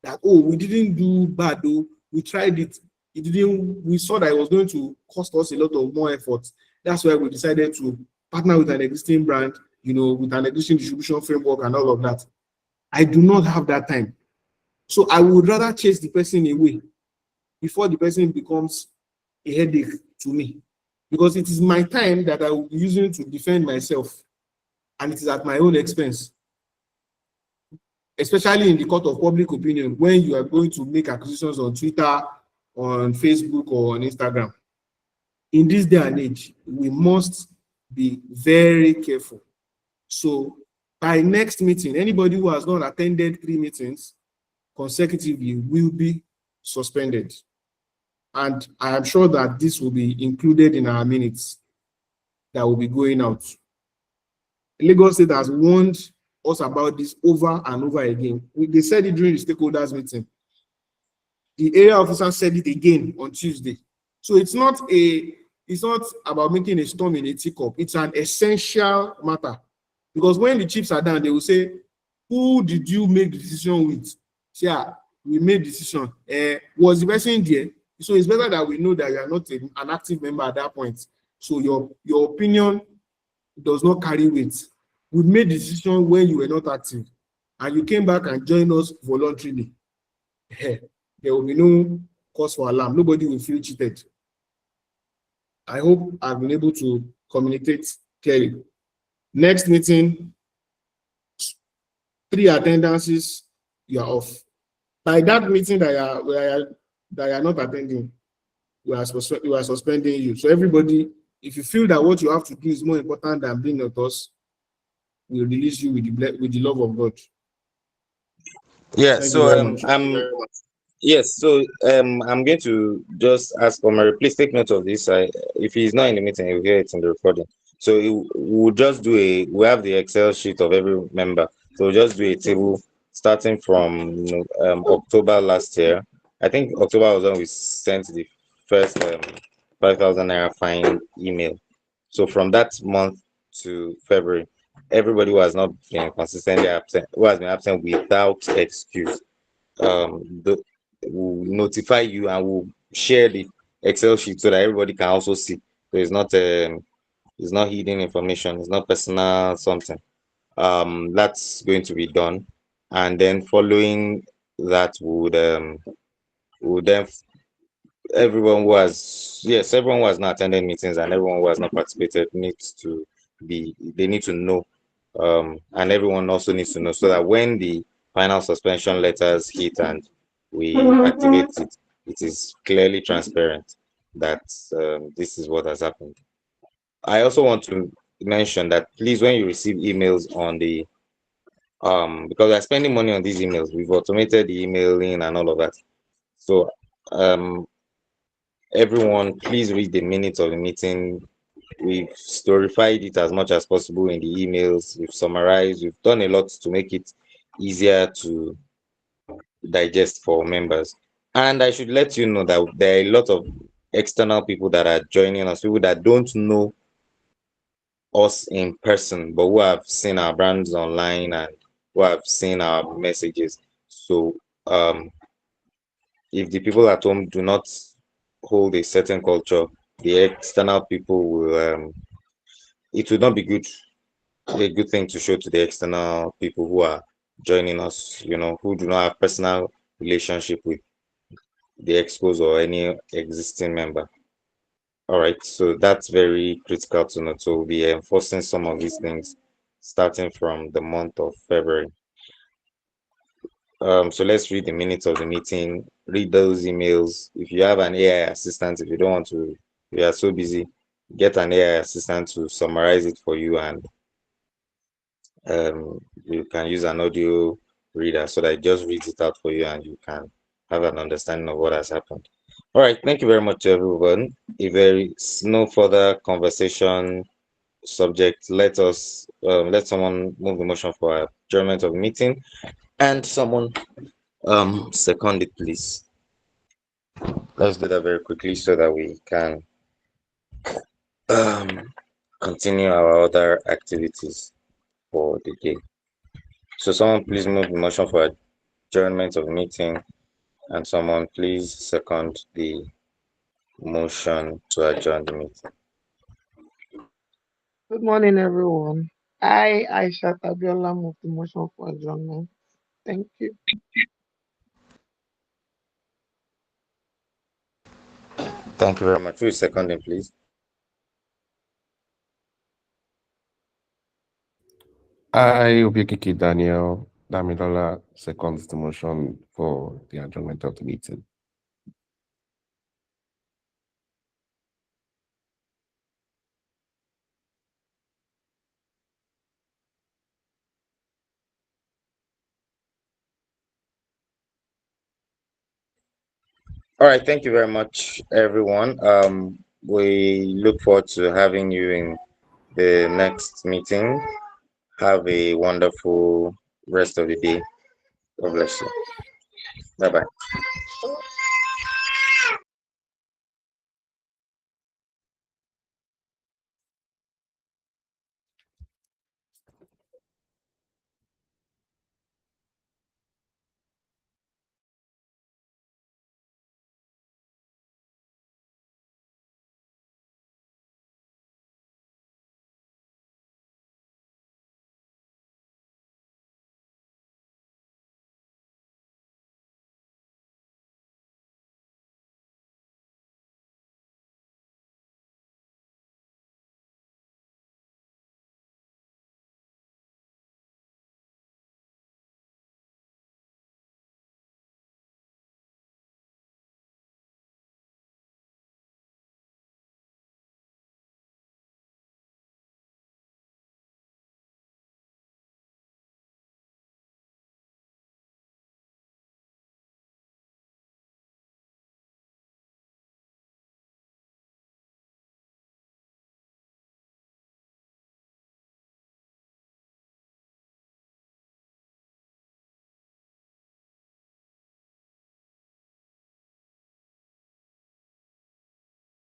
that, oh, we didn't do bad though, we tried it, it didn't, we saw that it was going to cost us a lot of more effort. That's why we decided to partner with an existing brand, you know, with an existing distribution framework and all of that. I do not have that time. So I would rather chase the person away before the person becomes a headache to me, because it is my time that I will be using to defend myself, and it is at my own expense, especially in the court of public opinion, when you are going to make accusations on Twitter, on Facebook, or on Instagram. In this day and age, we must be very careful. So by next meeting, anybody who has not attended 3 meetings consecutively will be suspended. And I am sure that this will be included in our minutes that will be going out. Lagos State has warned us about this over and over again. They said it during the stakeholders meeting. The area officer said it again on Tuesday. So it's not a it's not about making a storm in a teacup. It's an essential matter. Because when the chiefs are down, they will say, who did you make the decision with? Yeah, we made decision. Was the person there? So it's better that we know that you are not an active member at that point. So your opinion does not carry weight. We made decision when you were not active, and you came back and joined us voluntarily. There will be no cause for alarm. Nobody will feel cheated. I hope I've been able to communicate clearly. Next meeting, 3 attendances, you are off. By that meeting that you are not attending, we are suspending you. So everybody, if you feel that what you have to do is more important than being with us, we'll release you with the love of God. Yeah. Thank you very much. Yes. So I'm going to just ask Omar, please take note of this. If he's not in the meeting, he'll hear it in the recording. So we'll just we have the Excel sheet of every member. So we'll just do a table starting from October last year. I think October was when we sent the first 5,000 naira fine email. So from that month to February, everybody who has not been consistently absent, who has been absent without excuse, will notify you and will share the Excel sheet so that everybody can also see. So it's not hidden information, it's not personal something. That's going to be done, and then following that would then everyone who has not attended meetings and everyone who has not participated they need to know, and everyone also needs to know, so that when the final suspension letters hit and we activate it, it is clearly transparent that this is what has happened. I also want to mention that please, when you receive emails on the because we're spending money on these emails, we've automated the emailing and all of that. So everyone, please read the minutes of the meeting. We've storified it as much as possible in the emails. We've summarized. We've done a lot to make it easier to digest for members. And I should let you know that there are a lot of external people that are joining us, people that don't know us in person, but who have seen our brands online and who have seen our messages. So if the people at home do not hold a certain culture, the external people will it would not be a good thing to show to the external people who are joining us, who do not have personal relationship with the expos or any existing member. All right, so that's very critical to note. So we'll be enforcing some of these things starting from the month of February. So let's read the minutes of the meeting, read those emails. If you have an AI assistant, if you don't want to, if you are so busy, get an AI assistant to summarize it for you, and you can use an audio reader so that it just reads it out for you and you can have an understanding of what has happened. All right, thank you very much, everyone. If there is no further conversation subject, let someone move the motion for adjournment of the meeting, and someone second it, please. Let's do that very quickly so that we can continue our other activities for the day. So someone please move the motion for adjournment of the meeting, and someone please second the motion to adjourn the meeting. Good morning, everyone. I, Aisha Tabiola, move the motion for adjournment. Thank you. Thank you very much. Who is seconding, please? I, Obiekiki Daniel Damilola, seconds the motion for the adjournment of the meeting. All right, thank you very much, everyone. We look forward to having you in the next meeting. Have a wonderful rest of the day. God bless you. Bye bye.